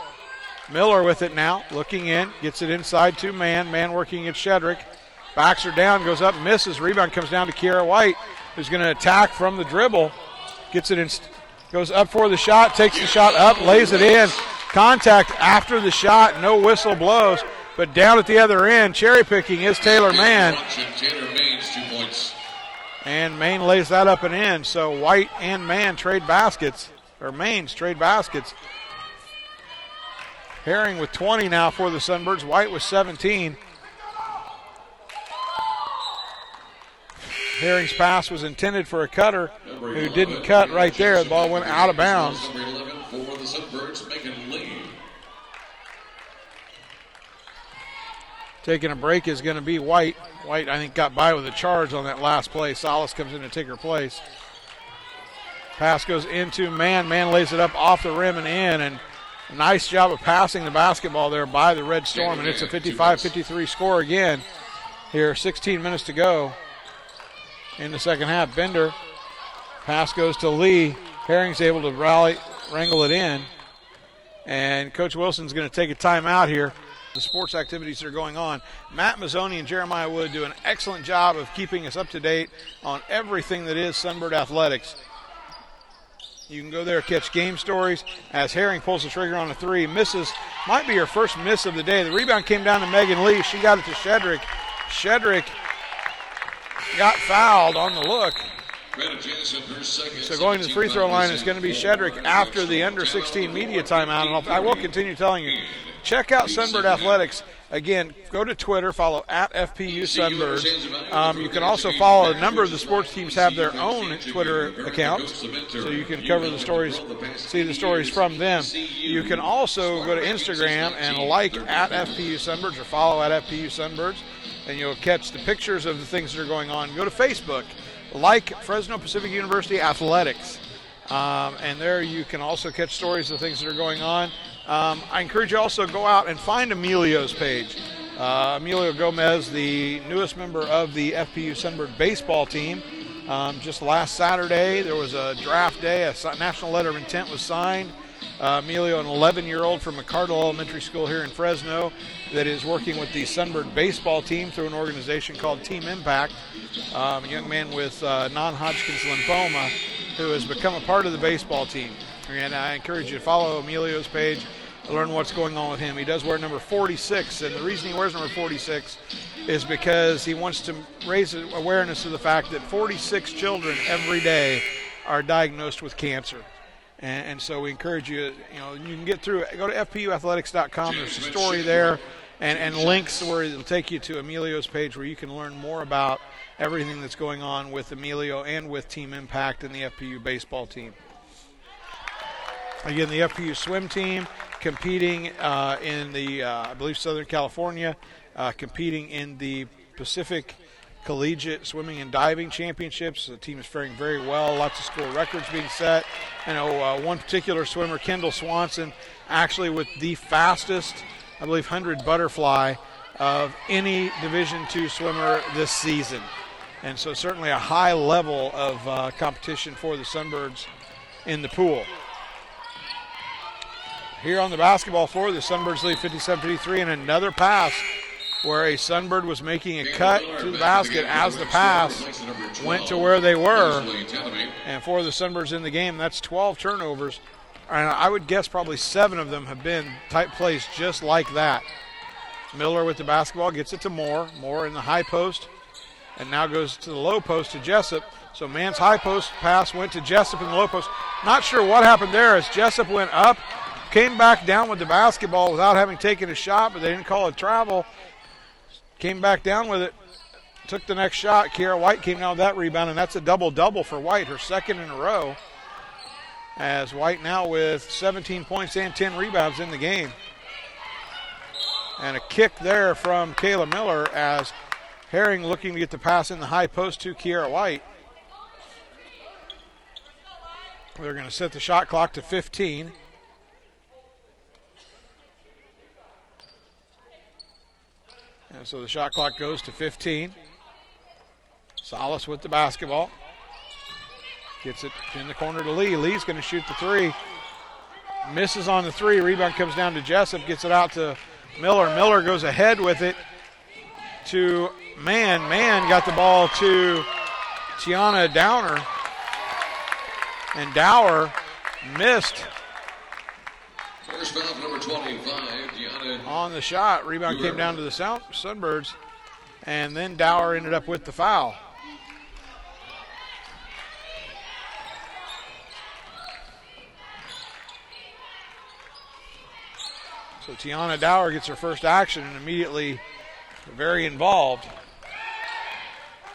Miller with it now, looking in, gets it inside to Man. Man working against Shedrick. Backs her down, goes up, misses. Rebound comes down to Kiera White, who's going to attack from the dribble. Gets it in, goes up for the shot, takes the shot up, lays it in. Contact after the shot, no whistle blows. But down at the other end, cherry picking is Taylor Mann. And Maine lays that up and in. So White and Mann trade baskets, or Maine's trade baskets. Herring with 20 now for the Sunbirds. White with 17. Herring's pass was intended for a cutter who didn't cut right there. The ball went out of bounds. Taking a break is going to be White. White, I think, got by with a charge on that last play. Salas comes in to take her place. Pass goes into Man. Man lays it up off the rim and in. And a nice job of passing the basketball there by the Red Storm. And it's a 55-53 score again. Here, 16 minutes to go in the second half. Bender. Pass goes to Lee. Herring's able to wrangle it in. And Coach Wilson's going to take a timeout here. The sports activities that are going on. Matt Mazzoni and Jeremiah Wood do an excellent job of keeping us up to date on everything that is Sunbird athletics. You can go there, catch game stories. As Herring pulls the trigger on a three, misses, might be her first miss of the day. The rebound came down to Megan Lee. She got it to Shedrick. Shedrick got fouled on the look. So going to the free throw line is going to be Shedrick after the under 16 media timeout. And I will continue telling you, check out Sunbird Athletics. Again, go to Twitter, follow at FPU Sunbirds. You can also follow a number of the sports teams have their own Twitter accounts, so you can cover the stories, see the stories from them. You can also go to Instagram and like at FPU Sunbirds or follow at FPU Sunbirds, and you'll catch the pictures of the things that are going on. Go to Facebook, like Fresno Pacific University Athletics. And there you can also catch stories of things that are going on. I encourage you also go out and find Emilio's page. Emilio Gomez, the newest member of the FPU Sunbird baseball team. Just last Saturday, there was a draft day. A national letter of intent was signed. Emilio, an 11-year-old from McCardle Elementary School here in Fresno that is working with the Sunbird baseball team through an organization called Team Impact. A young man with non-Hodgkin's lymphoma who has become a part of the baseball team. And I encourage you to follow Emilio's page, learn what's going on with him. He does wear number 46, and the reason he wears number 46 is because he wants to raise awareness of the fact that 46 children every day are diagnosed with cancer. And so we encourage you, you can get through it. Go to fpuathletics.com. There's a story there and links where it'll take you to Emilio's page where you can learn more about everything that's going on with Emilio and with Team Impact and the FPU baseball team. Again, the FPU swim team competing in the, I believe, Southern California, competing in the Pacific Collegiate Swimming and Diving Championships. The team is faring very well. Lots of school records being set. I know one particular swimmer, Kendall Swanson, actually with the fastest, I believe, 100 butterfly of any Division II swimmer this season. And so certainly a high level of competition for the Sunbirds in the pool. Here on the basketball floor, the Sunbirds lead 57-53, and another pass where a Sunbird was making a cut to the basket as the pass went to where they were. And for the Sunbirds in the game, that's 12 turnovers. And I would guess probably 7 of them have been type plays just like that. Miller with the basketball gets it to Moore. Moore in the high post, and now goes to the low post to Jessup. So Mann's high post pass went to Jessup in the low post. Not sure what happened there as Jessup went up, came back down with the basketball without having taken a shot, but they didn't call it travel. Came back down with it, took the next shot. Kiara White came down with that rebound, and that's a double-double for White, her second in a row. As White now with 17 points and 10 rebounds in the game. And a kick there from Kayla Miller as Herring looking to get the pass in the high post to Kiara White. They're going to set the shot clock to 15. And so the shot clock goes to 15. Salas with the basketball. Gets it in the corner to Lee. Lee's going to shoot the three. Misses on the three. Rebound comes down to Jessup. Gets it out to Miller. Miller goes ahead with it to Mann. Mann got the ball to Tiana Downer. And Dower missed First foul, number 25, Tiana. On the shot. Rebound came down to the Sunbirds. And then Dower ended up with the foul. So Tiana Dower gets her first action and immediately very involved.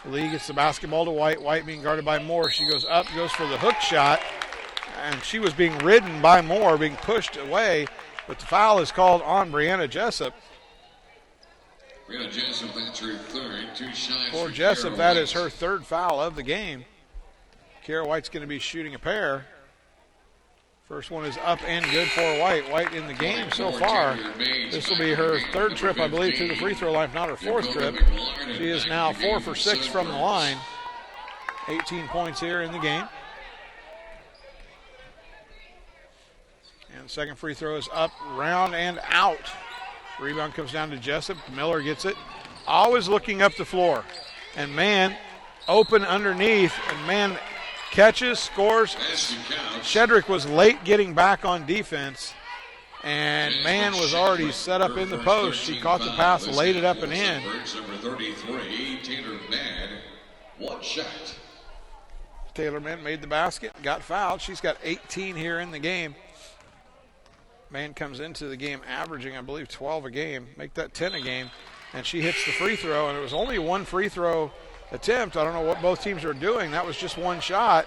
Lee gets the basketball to White. White being guarded by Moore. She goes up, goes for the hook shot, and she was being ridden by Moore, being pushed away, but the foul is called on Brianna Jessup. Brianna Jessup, that's her third. 2 shots for Jessup, that is her third foul of the game. Kiara White's going to be shooting a pair. First one is up and good for White. White in the game so far. This will be her third trip, I believe, to the free throw line, if not her fourth trip. She is now 4 for 6 from the line. 18 points here in the game. And the second free throw is up, round, and out. Rebound comes down to Jessup. Miller gets it. Always looking up the floor. And Mann open underneath, and Mann catches, scores. Shedrick was late getting back on defense, and Mann was already set up in the post. She caught the pass, laid it up and in. Number 33, Taylor Mann, 1 shot. Taylor Mann made the basket, got fouled. She's got 18 here in the game. Mann comes into the game averaging, I believe, 12 a game. Make that 10 a game. And she hits the free throw, and it was only one free throw attempt. I don't know what both teams are doing. That was just one shot.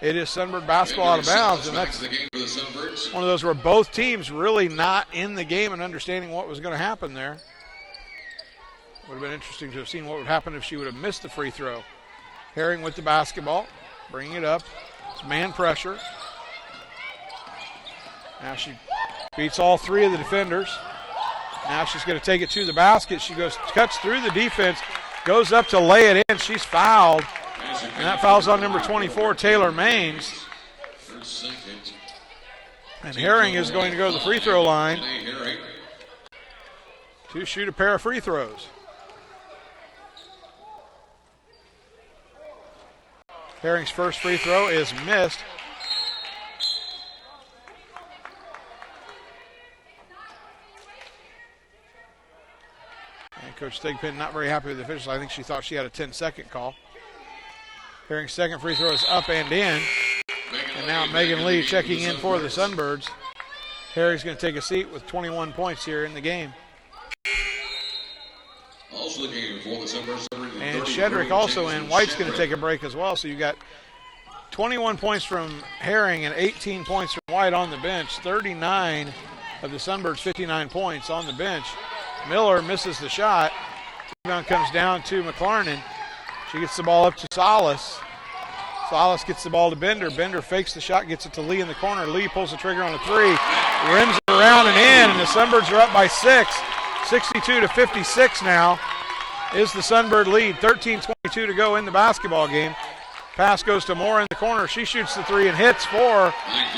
It is Sunbird basketball out of bounds, and that's one of those where both teams really not in the game and understanding what was going to happen there. Would have been interesting to have seen what would happen if she would have missed the free throw. Herring with the basketball, bringing it up. It's man pressure. Now she beats all 3 of the defenders. Now she's going to take it to the basket. She goes, cuts through the defense, goes up to lay it in. She's fouled. And that foul's on number 24, Taylor Maines. And Herring is going to go to the free throw line Jenay Herring. to shoot a pair of free throws. Herring's first free throw is missed. And Coach Thigpen not very happy with the officials. I think she thought she had a 10-second call. Herring's second free throw is up and in. And now Megan Lee checking in for the Sunbirds. Herring's going to take a seat with 21 points here in the game. Also the game for the Sunbirds. And Shedrick also in. White's going to take a break as well. So you got 21 points from Herring and 18 points from White on the bench. 39 of the Sunbirds' 59 points on the bench. Miller misses the shot. Rebound comes down to McLarnon. She gets the ball up to Salas. Salas gets the ball to Bender. Bender fakes the shot, gets it to Lee in the corner. Lee pulls the trigger on a three. Rims it around and in, and the Sunbirds are up by 6. 62-56 now is the Sunbird lead. 13:22 to go in the basketball game. Pass goes to Moore in the corner. She shoots the three and hits for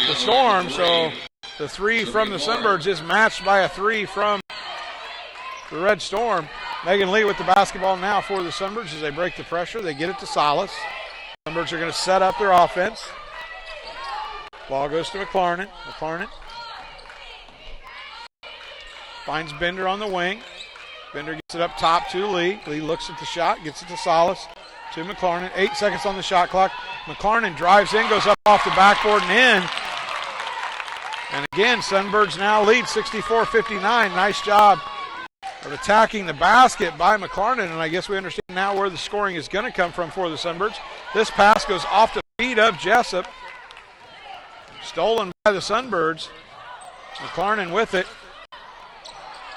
the Storm. So the three from the Sunbirds is matched by a three from the Red Storm. Megan Lee with the basketball now for the Sunbirds as they break the pressure. They get it to Salas. Sunbirds are going to set up their offense. Ball goes to McLarnon. McLarnon finds Bender on the wing. Bender gets it up top to Lee. Lee looks at the shot, gets it to Salas, to McLarnon. 8 seconds on the shot clock. McLarnon drives in, goes up off the backboard and in. And again, Sunbirds now lead 64-59. Nice job of attacking the basket by McLarnon, and I guess we understand now where the scoring is going to come from for the Sunbirds. This pass goes off the feet of Jessup. Stolen by the Sunbirds. McLarnon with it.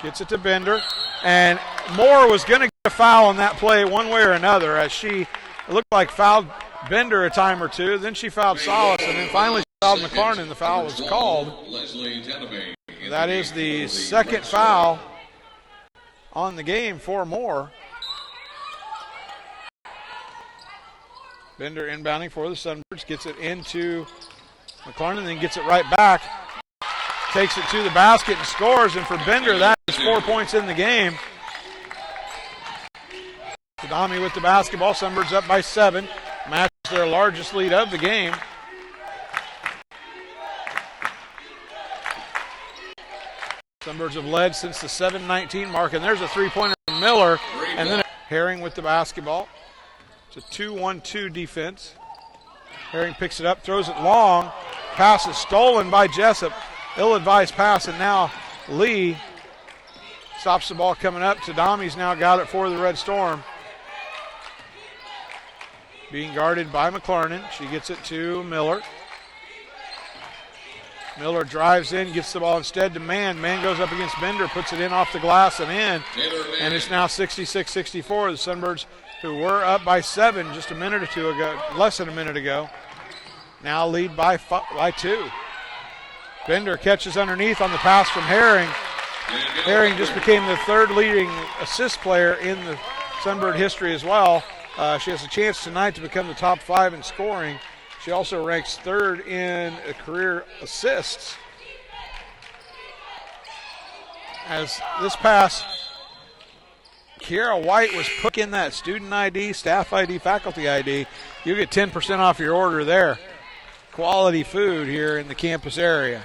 Gets it to Bender. And Moore was going to get a foul on that play one way or another, as she looked like fouled Bender a time or two. Then she fouled Salas, and then finally she fouled McLarnon. The foul was called. That is the second foul on the game for Moore. Bender inbounding for the Sunbirds, gets it into McLarnon, then gets it right back. Takes it to the basket and scores, and for Bender, that is 4 points in the game. Tadami with the basketball. Sunbirds up by 7. Matches their largest lead of the game. Sunbirds have led since the 7:19 mark, and there's a three-pointer from Miller, and then Herring with the basketball. It's a 2-1-2 defense. Herring picks it up, throws it long. Pass is stolen by Jessup. Ill-advised pass, and now Lee stops the ball coming up. Tadami's now got it for the Red Storm. Being guarded by McLarnon. She gets it to Miller. Miller drives in, gets the ball instead to Mann. Mann goes up against Bender, puts it in off the glass and in. And it's now 66-64. The Sunbirds, who were up by 7 just a minute or two ago, less than a minute ago, now lead by 2. Bender catches underneath on the pass from Herring. Herring just became the third leading assist player in the Sunbird history as well. She has a chance tonight to become the top 5 in scoring. She also ranks 3rd in career assists. As this pass, Kiara White was put in that student ID, staff ID, faculty ID. You get 10% off your order there. Quality food here in the campus area.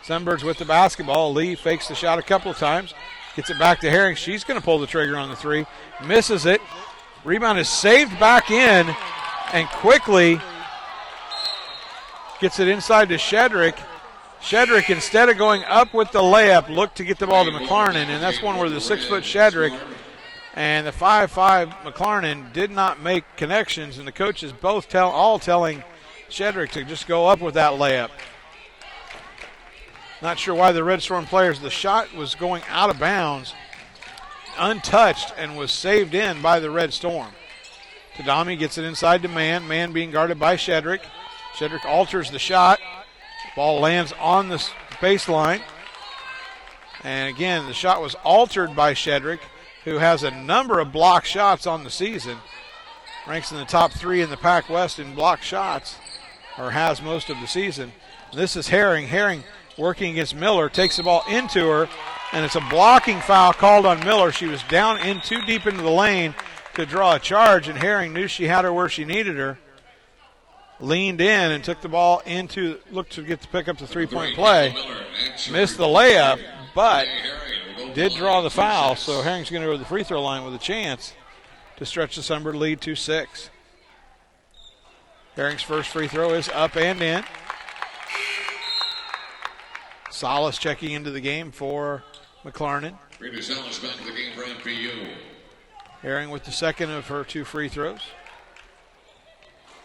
Sunbirds with the basketball. Lee fakes the shot a couple of times. Gets it back to Herring. She's going to pull the trigger on the three. Misses it. Rebound is saved back in. And quickly gets it inside to Shedrick. Shedrick, instead of going up with the layup, looked to get the ball to McLarnon. And that's one where the 6-foot Shedrick and the 5'5 McLarnon did not make connections. And the coaches both all telling Shedrick to just go up with that layup. Not sure why the Red Storm players, the shot was going out of bounds, untouched, and was saved in by the Red Storm. Tadami gets it inside to Mann. Mann being guarded by Shedrick. Shedrick alters the shot. Ball lands on the baseline. And again, the shot was altered by Shedrick, who has a number of block shots on the season. Ranks in the top 3 in the Pac West in block shots, or has most of the season. This is Herring. Herring working against Miller, takes the ball into her, and it's a blocking foul called on Miller. She was down in too deep into the lane to draw a charge, and Herring knew she had her where she needed her. Leaned in and took the ball into, looked to get to pick up the three-point play. Missed the layup, but did draw the foul, so Herring's going to go to the free throw line with a chance to stretch the Sunbird lead to 6. Herring's first free throw is up and in. Salas checking into the game for McLarnon. Rita Salas back to the game for MPU. Herring with the second of her 2 free throws.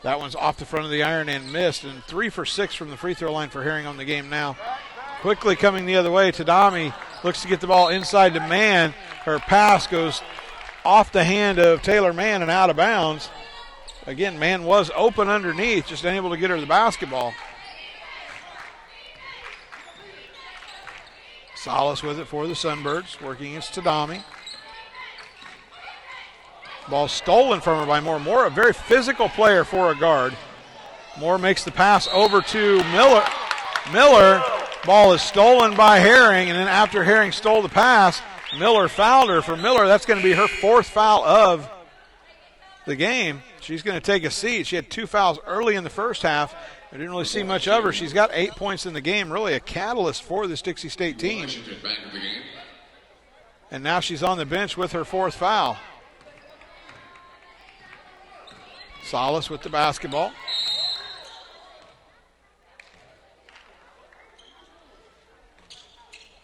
That one's off the front of the iron and missed, and 3 for 6 from the free throw line for Herring on the game now. Quickly coming the other way, Tadami looks to get the ball inside to Mann. Her pass goes off the hand of Taylor Mann and out of bounds. Again, Mann was open underneath, just unable to get her the basketball. Salas with it for the Sunbirds, working against Tadami. Ball stolen from her by Moore. Moore, a very physical player for a guard. Moore makes the pass over to Miller. Miller, ball is stolen by Herring, and then after Herring stole the pass, Miller fouled her. For Miller, that's going to be her 4th foul of the game. She's going to take a seat. She had 2 fouls early in the first half. I didn't really see much of her. She's got 8 points in the game, really a catalyst for this Dixie State team. And now she's on the bench with her 4th foul. Salas with the basketball.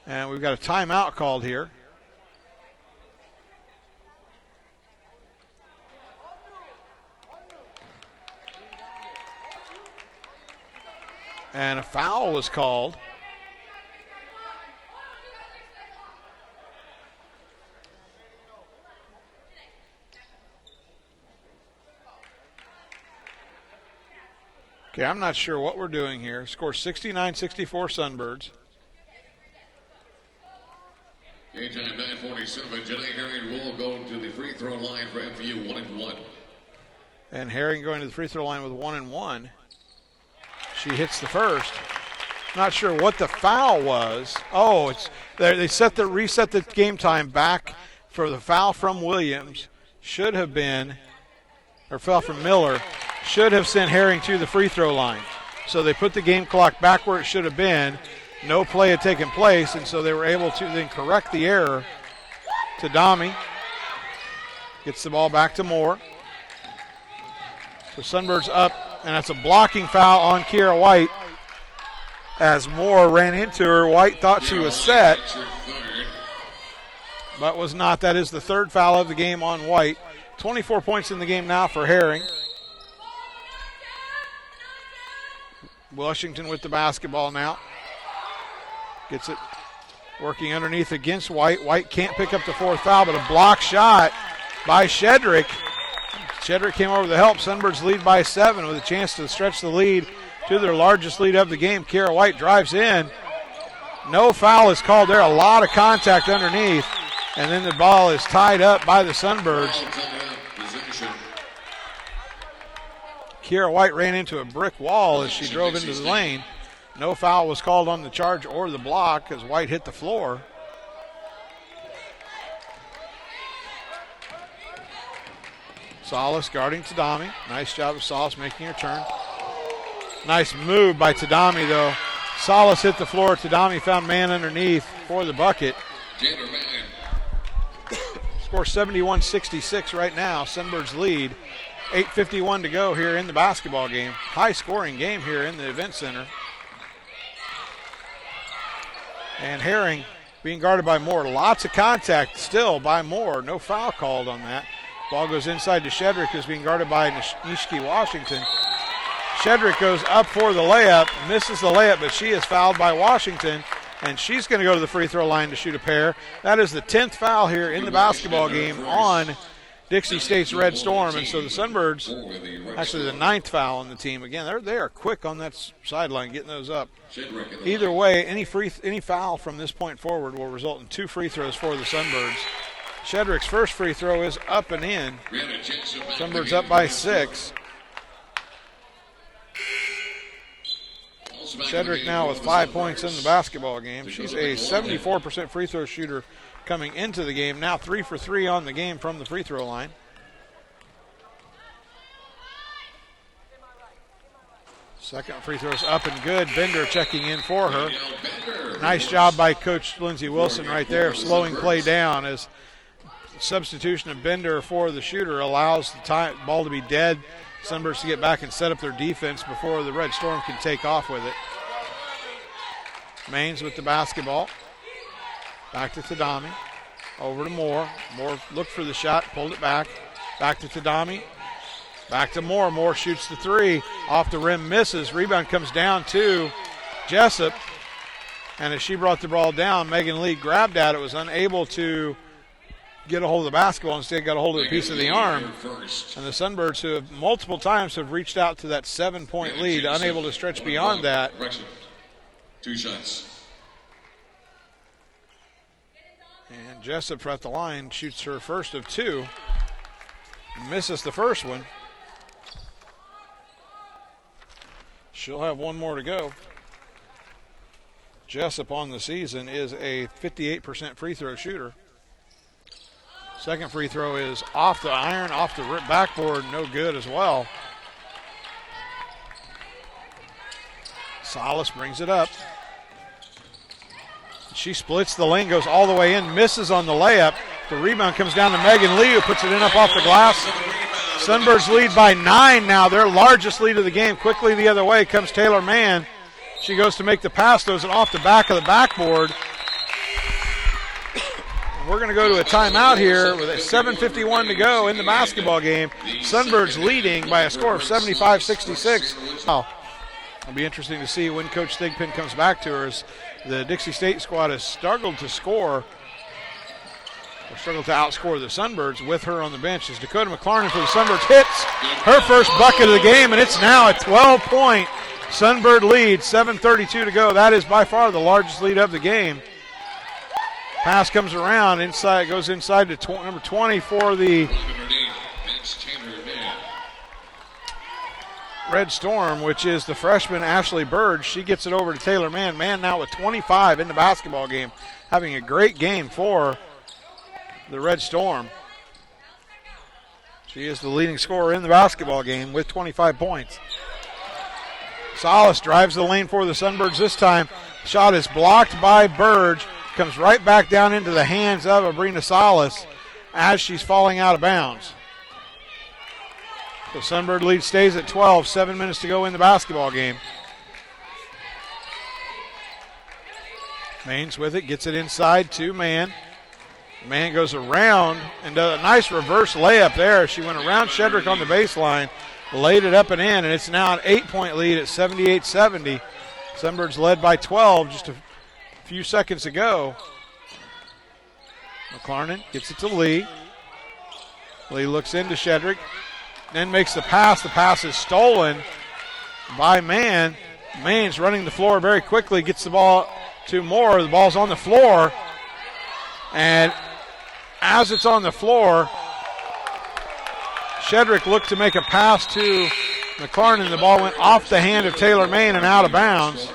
And we've got a timeout called here. And a foul was called. Okay, I'm not sure what we're doing here. Score 69-64 Sunbirds. Game time 9:47. Jenay Herring will go to the free throw line for MPU 1-1. And Herring going to the free throw line with 1-1. She hits the first. Not sure what the foul was. Oh, it's they reset the game time back for the foul from Williams. Should have been, or foul from Miller, should have sent Herring to the free throw line. So they put the game clock back where it should have been. No play had taken place, and so they were able to then correct the error. Tadami gets the ball back to Moore. So Sunbirds up, and that's a blocking foul on Kiera White as Moore ran into her. White thought she was set, but was not. That is the 3rd foul of the game on White. 24 points in the game now for Herring. Washington with the basketball now. Gets it working underneath against White. White can't pick up the 4th foul, but a block shot by Shedrick. Shedrick came over the help. Sunbirds lead by 7 with a chance to stretch the lead to their largest lead of the game. Kiera White drives in. No foul is called there. A lot of contact underneath. And then the ball is tied up by the Sunbirds. Kiera White ran into a brick wall as she drove into the lane. No foul was called on the charge or the block as White hit the floor. Salas guarding Tadami. Nice job of Salas making her turn. Nice move by Tadami, though. Salas hit the floor. Tadami found Mann underneath for the bucket. Score 71-66 right now. Sunbirds lead. 8:51 to go here in the basketball game. High-scoring game here in the event center. And Herring being guarded by Moore. Lots of contact still by Moore. No foul called on that. Ball goes inside to Shedrick, who's being guarded by Nishiki Washington. Shedrick goes up for the layup, misses the layup, but she is fouled by Washington, and she's going to go to the free throw line to shoot a pair. That is the 10th foul here in the basketball game on Dixie State's Red Storm, and so the Sunbirds, actually the 9th foul on the team. Again, they are quick on that sideline, getting those up. Either way, any foul from this point forward will result in 2 free throws for the Sunbirds. Shedrick's first free throw is up and in. Sunbirds up by 6. Shedrick now with 5 points in the basketball game. She's a 74% free throw shooter coming into the game. Now 3 for 3 on the game from the free throw line. Second free throw's up and good. Bender checking in for her. Nice job by Coach Lindsey Wilson right there of slowing play down, as substitution of Bender for the shooter allows the ball to be dead. Sunbirds to get back and set up their defense before the Red Storm can take off with it. Maines with the basketball. Back to Tadami. Over to Moore. Moore looked for the shot, pulled it back. Back to Tadami. Back to Moore. Moore shoots the three. Off the rim, misses. Rebound comes down to Jessup. And as she brought the ball down, Megan Lee grabbed at it, was unable to get a hold of the basketball, instead got a hold of a piece of the arm. And the Sunbirds, who have multiple times have reached out to that 7-point lead, unable to stretch beyond that. 2 shots. And Jessup at the line shoots her first of 2. Misses the first one. She'll have one more to go. Jessup on the season is a 58% free throw shooter. Second free throw is off the iron, off the backboard, no good as well. Salas brings it up. She splits the lane, goes all the way in, misses on the layup. The rebound comes down to Megan Lee, who puts it in up off the glass. Sunbirds lead by 9 now, their largest lead of the game. Quickly the other way comes Taylor Mann. She goes to make the pass, throws it off the back of the backboard. We're going to go to a timeout here with a 7:51 to go in the basketball game. Sunbirds leading by a score of 75-66. Wow. It'll be interesting to see when Coach Thigpen comes back to her, as the Dixie State squad has struggled to score, or struggled to outscore the Sunbirds with her on the bench. As Dakota McLarnon for the Sunbirds hits her first bucket of the game, and it's now a 12-point Sunbird lead, 7:32 to go. That is by far the largest lead of the game. Pass comes around, inside, goes inside to number 20 for the Red Storm, which is the freshman Ashley Bird. She gets it over to Taylor Mann. Mann now with 25 in the basketball game, having a great game for the Red Storm. She is the leading scorer in the basketball game with 25 points. Salas drives the lane for the Sunbirds this time. Shot is blocked by Burge. Comes right back down into the hands of Abrina Salas as she's falling out of bounds. The Sunbird lead stays at 12, 7 minutes to go in the basketball game. Maines with it, gets it inside to Mann. Mann goes around and does a nice reverse layup there. She went around Shedrick on the baseline, laid it up and in, and it's now an 8-point lead at 78-70. Sunbirds led by 12 just a few seconds ago. McLarnon gets it to Lee. Lee looks into Shedrick, then makes the pass. The pass is stolen by Mann. Main's running the floor very quickly, gets the ball to Moore. The ball's on the floor, and as it's on the floor, Shedrick looked to make a pass to McLarnon. The ball went off the hand of Taylor Mann and out of bounds.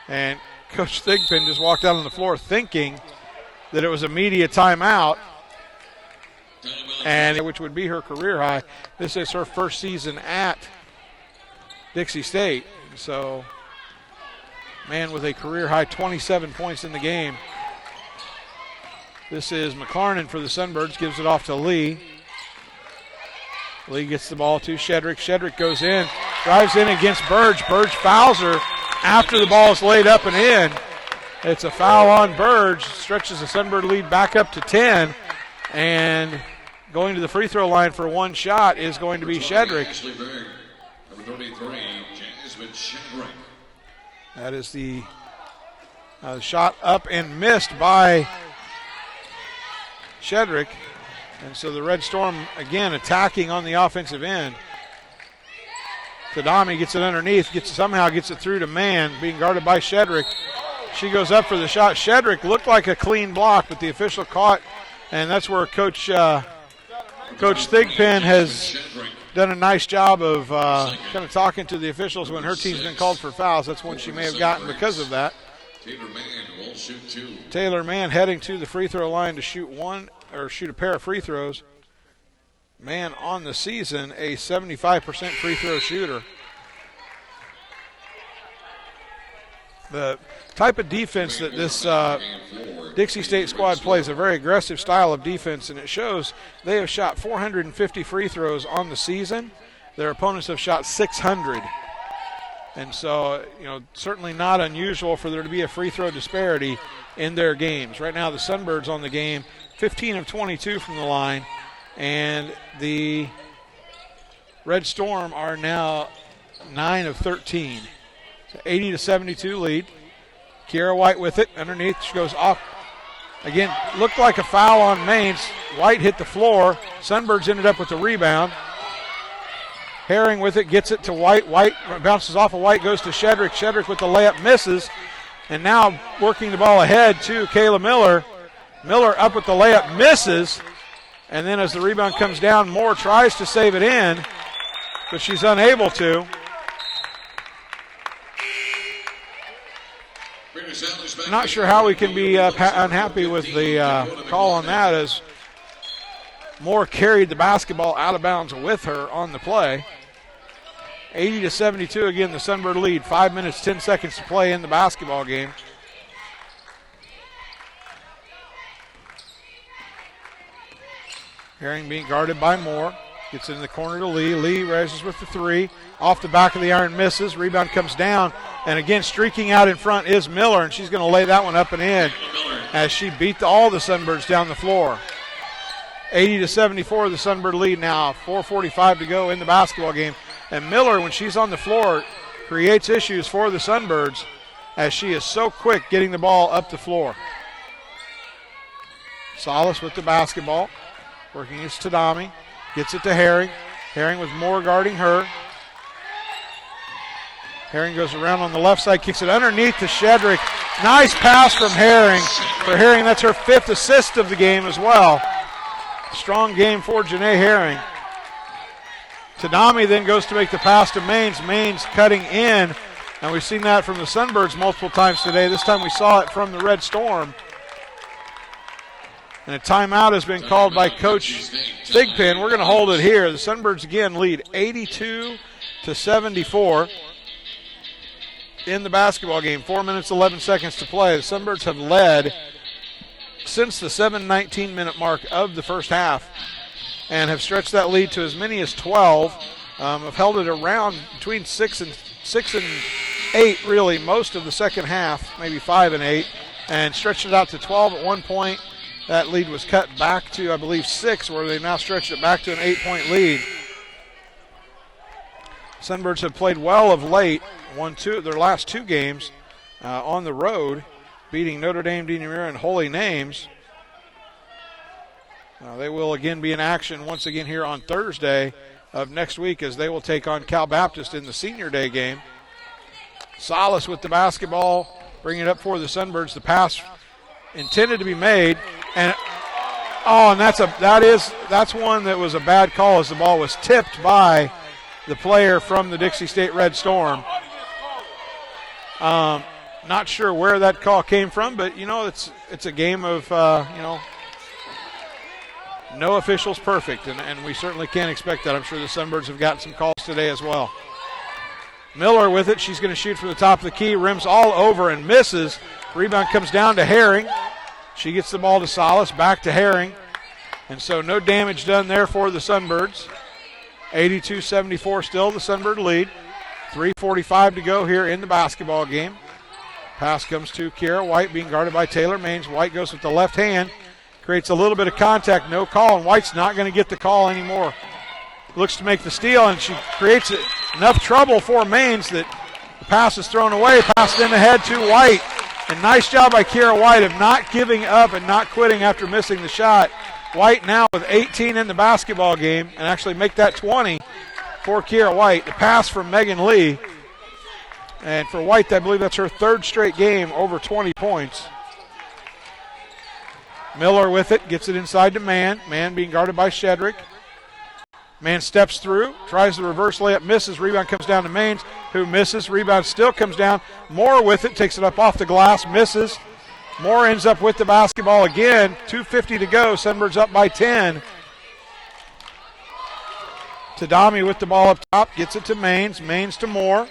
And Coach Thigpen just walked out on the floor thinking that it was a media timeout, and which would be her career high. This is her first season at Dixie State. So, Mann with a career high 27 points in the game. This is McLarnon for the Sunbirds, gives it off to Lee. Lee gets the ball to Shedrick. Shedrick goes in, drives in against Burge. Burge fouls her after the ball is laid up and in. It's a foul on Burge, stretches the Sunbird lead back up to 10, and going to the free throw line for one shot is going to be Shedrick. Number 33, Jasmine Shedrick. That is the shot up and missed by Shedrick, and so the Red Storm again attacking on the offensive end. Tadami gets it underneath, somehow gets it through to Mann, being guarded by Shedrick. She goes up for the shot. Shedrick looked like a clean block, but the official caught And that's where Coach Thigpen has done a nice job of kind of talking to the officials when her team's been called for fouls. That's one she may have gotten because of that. Taylor Mann heading to the free throw line to shoot a pair of free throws. Mann on the season, a 75% free throw shooter. The type of defense that this Dixie State squad plays, a very aggressive style of defense, and it shows they have shot 450 free throws on the season. Their opponents have shot 600. And so, certainly not unusual for there to be a free throw disparity in their games. Right now, the Sunbirds on the game, 15 of 22 from the line, and the Red Storm are now 9 of 13. So 80-72 lead. Kiera White with it underneath. She goes off. Again, looked like a foul on Maines. White hit the floor. Sunbirds ended up with the rebound. Herring with it, gets it to White. White bounces off of White, goes to Shedrick. Shedrick with the layup, misses. And now working the ball ahead to Kayla Miller. Miller up with the layup, misses. And then as the rebound comes down, Moore tries to save it in, but she's unable to. Not sure how we can be unhappy with the call on that, as Moore carried the basketball out of bounds with her on the play. 80-72, again, the Sunbird lead. 5 minutes, 10 seconds to play in the basketball game. Herring being guarded by Moore. Gets in the corner to Lee. Lee raises with the three. Off the back of the iron, misses. Rebound comes down. And again, streaking out in front is Miller, and she's going to lay that one up and in as she beat all the Sunbirds down the floor. 80-74, the Sunbird lead now. 4:45 to go in the basketball game. And Miller, when she's on the floor, creates issues for the Sunbirds as she is so quick getting the ball up the floor. Salas with the basketball. Working against Tadami. Gets it to Herring. Herring with Moore guarding her. Herring goes around on the left side, kicks it underneath to Shedrick. Nice pass from Herring. For Herring, that's her 5th assist of the game as well. Strong game for Jenay Herring. Tadami then goes to make the pass to Maines. Maines cutting in, and we've seen that from the Sunbirds multiple times today. This time we saw it from the Red Storm. And a timeout has been called by Coach Thigpen. We're going to hold it here. The Sunbirds again lead 82-74 in the basketball game. 4 minutes, 11 seconds to play. The Sunbirds have led since the 7:19-minute mark of the first half and have stretched that lead to as many as 12. Have held it around between 6 and 8, really, most of the second half, maybe 5 and 8, and stretched it out to 12 at one point. That lead was cut back to, I believe, 6, where they've now stretched it back to an 8-point lead. Sunbirds have played well of late, won their last 2 games on the road, beating Notre Dame, De Namur, and Holy Names. They will again be in action once again here on Thursday of next week as they will take on Cal Baptist in the Senior Day game. Salas with the basketball, bringing it up for the Sunbirds. The pass intended to be made, and that's one that was a bad call as the ball was tipped by the player from the Dixie State Red Storm. Not sure where that call came from, but it's a game of no official's perfect, and we certainly can't expect that. I'm sure the Sunbirds have gotten some calls today as well. Miller with it. She's going to shoot from the top of the key. Rims all over and misses. Rebound comes down to Herring. She gets the ball to Salas. Back to Herring. And so no damage done there for the Sunbirds. 82-74 still the Sunbird lead. 3:45 to go here in the basketball game. Pass comes to Kiera White, being guarded by Taylor Maines. White goes with the left hand. Creates a little bit of contact. No call, and White's not going to get the call anymore. Looks to make the steal, and she creates enough trouble for Maines that the pass is thrown away. Pass in ahead to White. And nice job by Kiera White of not giving up and not quitting after missing the shot. White now with 18 in the basketball game, and actually make that 20 for Kiera White. The pass from Megan Lee. And for White, I believe that's her 3rd straight game over 20 points. Miller with it, gets it inside to Mann. Mann being guarded by Shedrick. Mann steps through, tries the reverse layup, misses. Rebound comes down to Maines, who misses. Rebound still comes down. Moore with it, takes it up off the glass, misses. Moore ends up with the basketball again. 2:50 to go. Sunbirds up by 10. Tadami with the ball up top, gets it to Maines. Maines to Moore.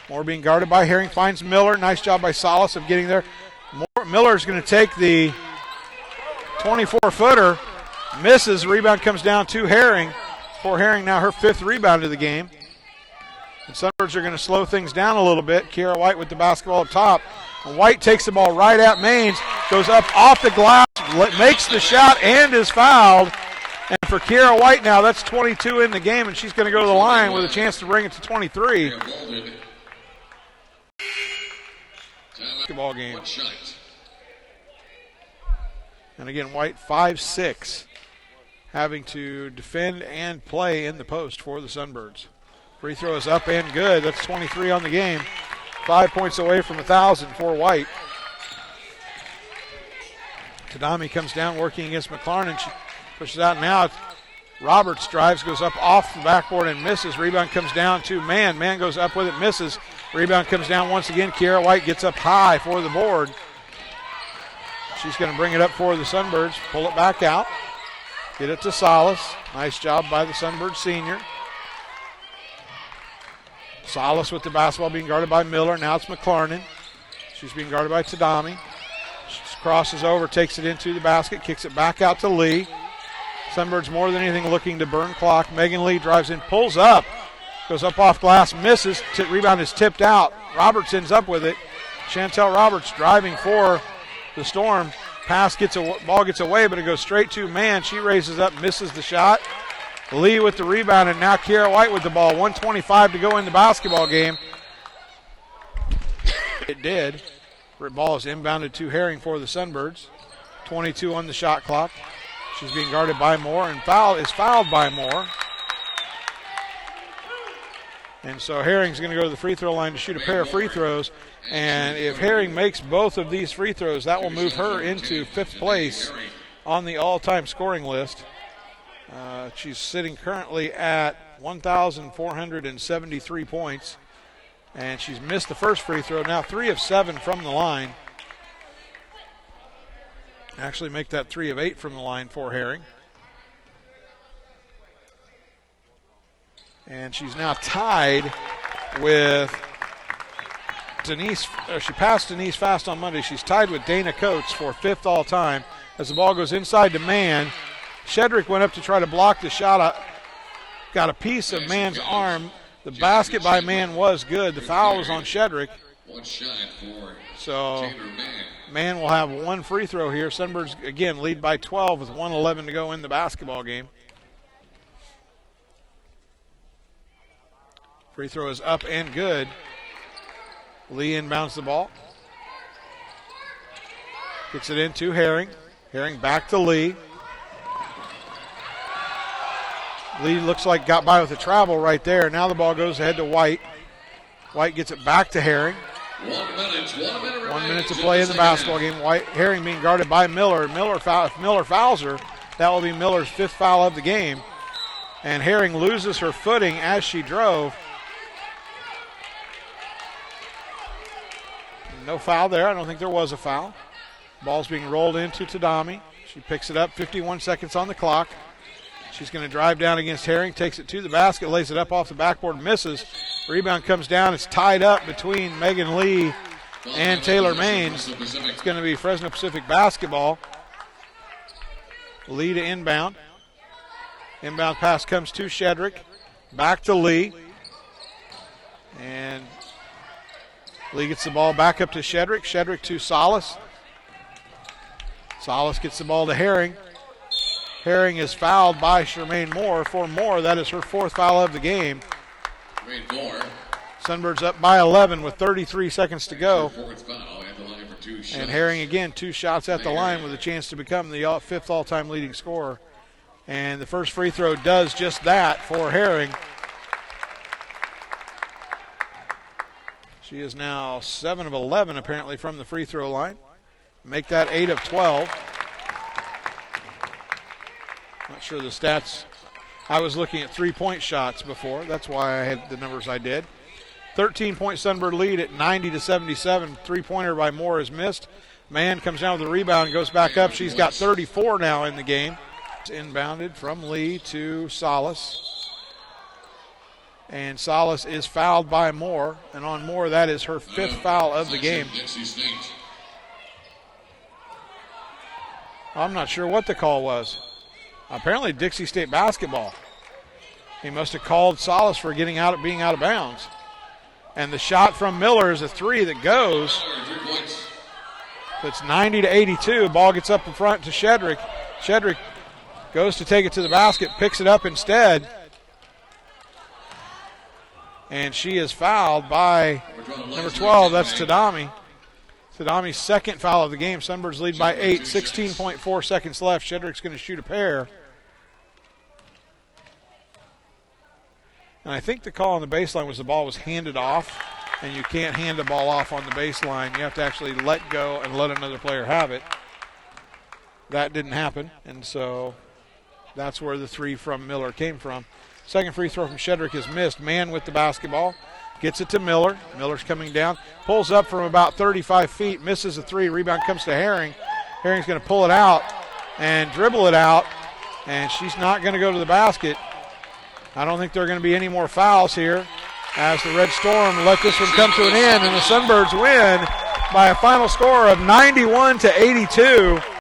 Moore being guarded by Herring, finds Miller. Nice job by Salas of getting there. Miller's going to take the 24-footer. Misses. Rebound comes down to Herring. For Herring now her 5th rebound of the game. And Sunbirds are going to slow things down a little bit. Kiera White with the basketball up top. And White takes the ball right at Maines. Goes up off the glass. Makes the shot and is fouled. And for Kiera White now, that's 22 in the game. And she's going to go to the line with a chance to bring it to 23. Basketball game. And again, White 5'6", having to defend and play in the post for the Sunbirds. Free throw is up and good. That's 23 on the game. 5 points away from 1,000 for White. Tadami comes down working against McLaren. She pushes out now. Roberts drives, goes up off the backboard and misses. Rebound comes down to Mann. Mann goes up with it, misses. Rebound comes down once again. Kiera White gets up high for the board. She's going to bring it up for the Sunbirds. Pull it back out. Get it to Salas. Nice job by the Sunbird senior. Salas with the basketball being guarded by Miller. Now it's McLarnon. She's being guarded by Tadami. She crosses over, takes it into the basket, kicks it back out to Lee. Sunbirds more than anything looking to burn clock. Megan Lee drives in, pulls up, goes up off glass, misses. Rebound is tipped out. Roberts ends up with it. Chantel Roberts driving for the Storm. Ball gets away, but it goes straight to Mann. She raises up, misses the shot. Lee with the rebound, and now Kiera White with the ball. 1:25 to go in the basketball game. It did. Ball is inbounded to Herring for the Sunbirds. 22 on the shot clock. She's being guarded by Moore, and fouled by Moore. And so Herring's going to go to the free throw line to shoot a pair of free throws. And if Herring makes both of these free throws, that will move her into 5th place on the all-time scoring list. She's sitting currently at 1,473 points. And she's missed the first free throw. Now 3 of 7 from the line. Actually make that 3 of 8 from the line for Herring. And she's now tied with Denise. She passed Denise Fast on Monday. She's tied with Dana Coates for 5th all-time. As the ball goes inside to Mann. Shedrick went up to try to block the shot. Got a piece of Mann's arm. The basket by Mann was good. The foul was on Shedrick. So Mann will have 1 free throw here. Sunbirds, again, lead by 12 with 1:11 to go in the basketball game. Free throw is up and good. Lee inbounds the ball. Gets it into Herring. Herring back to Lee. Lee looks like got by with a travel right there. Now the ball goes ahead to White. White gets it back to Herring. 1 minute to play in the basketball game. Herring being guarded by Miller. If Miller fouls her, that will be Miller's 5th foul of the game. And Herring loses her footing as she drove. No foul there. I don't think there was a foul. Ball's being rolled into Tadami. She picks it up. 51 seconds on the clock. She's going to drive down against Herring, takes it to the basket, lays it up off the backboard, misses. Rebound comes down. It's tied up between Megan Lee and Taylor Maines. It's going to be Fresno Pacific basketball. Lee to inbound. Inbound pass comes to Shedrick. Back to Lee. And Lee gets the ball back up to Shedrick. Shedrick to Salas. Salas gets the ball to Herring. Herring is fouled by Charmaine Moore. For Moore, that is her 4th foul of the game. Sunbirds up by 11 with 33 seconds to go. And Herring again, 2 shots at the line with a chance to become the 5th all-time leading scorer. And the first free throw does just that for Herring. She is now 7 of 11 apparently from the free throw line. Make that 8 of 12. Not sure the stats. I was looking at 3-point shots before. That's why I had the numbers I did. 13-point Sunbird lead at 90-77. Three-pointer by Moore is missed. Mann comes down with the rebound and goes back up. She's got 34 now in the game. It's inbounded from Lee to Salas. And Salas is fouled by Moore. And on Moore, that is her 5th foul of the game. I'm not sure what the call was. Apparently Dixie State basketball. He must have called Salas for being out of bounds. And the shot from Miller is a 3 that goes. So it's 90-82. Ball gets up in front to Shedrick. Shedrick goes to take it to the basket, picks it up instead. And she is fouled by number 12. That's Tadami. Tadami's 2nd foul of the game. Sunbirds lead by 8. 16.4 seconds left. Shedrick's going to shoot a pair. And I think the call on the baseline was the ball was handed off, and you can't hand the ball off on the baseline. You have to actually let go and let another player have it. That didn't happen, and so that's where the 3 from Miller came from. Second free throw from Shedrick is missed. Mann with the basketball. Gets it to Miller. Miller's coming down. Pulls up from about 35 feet. Misses a 3. Rebound comes to Herring. Herring's going to pull it out and dribble it out, and she's not going to go to the basket. I don't think there are going to be any more fouls here as the Red Storm let this one come to an end, and the Sunbirds win by a final score of 91-82.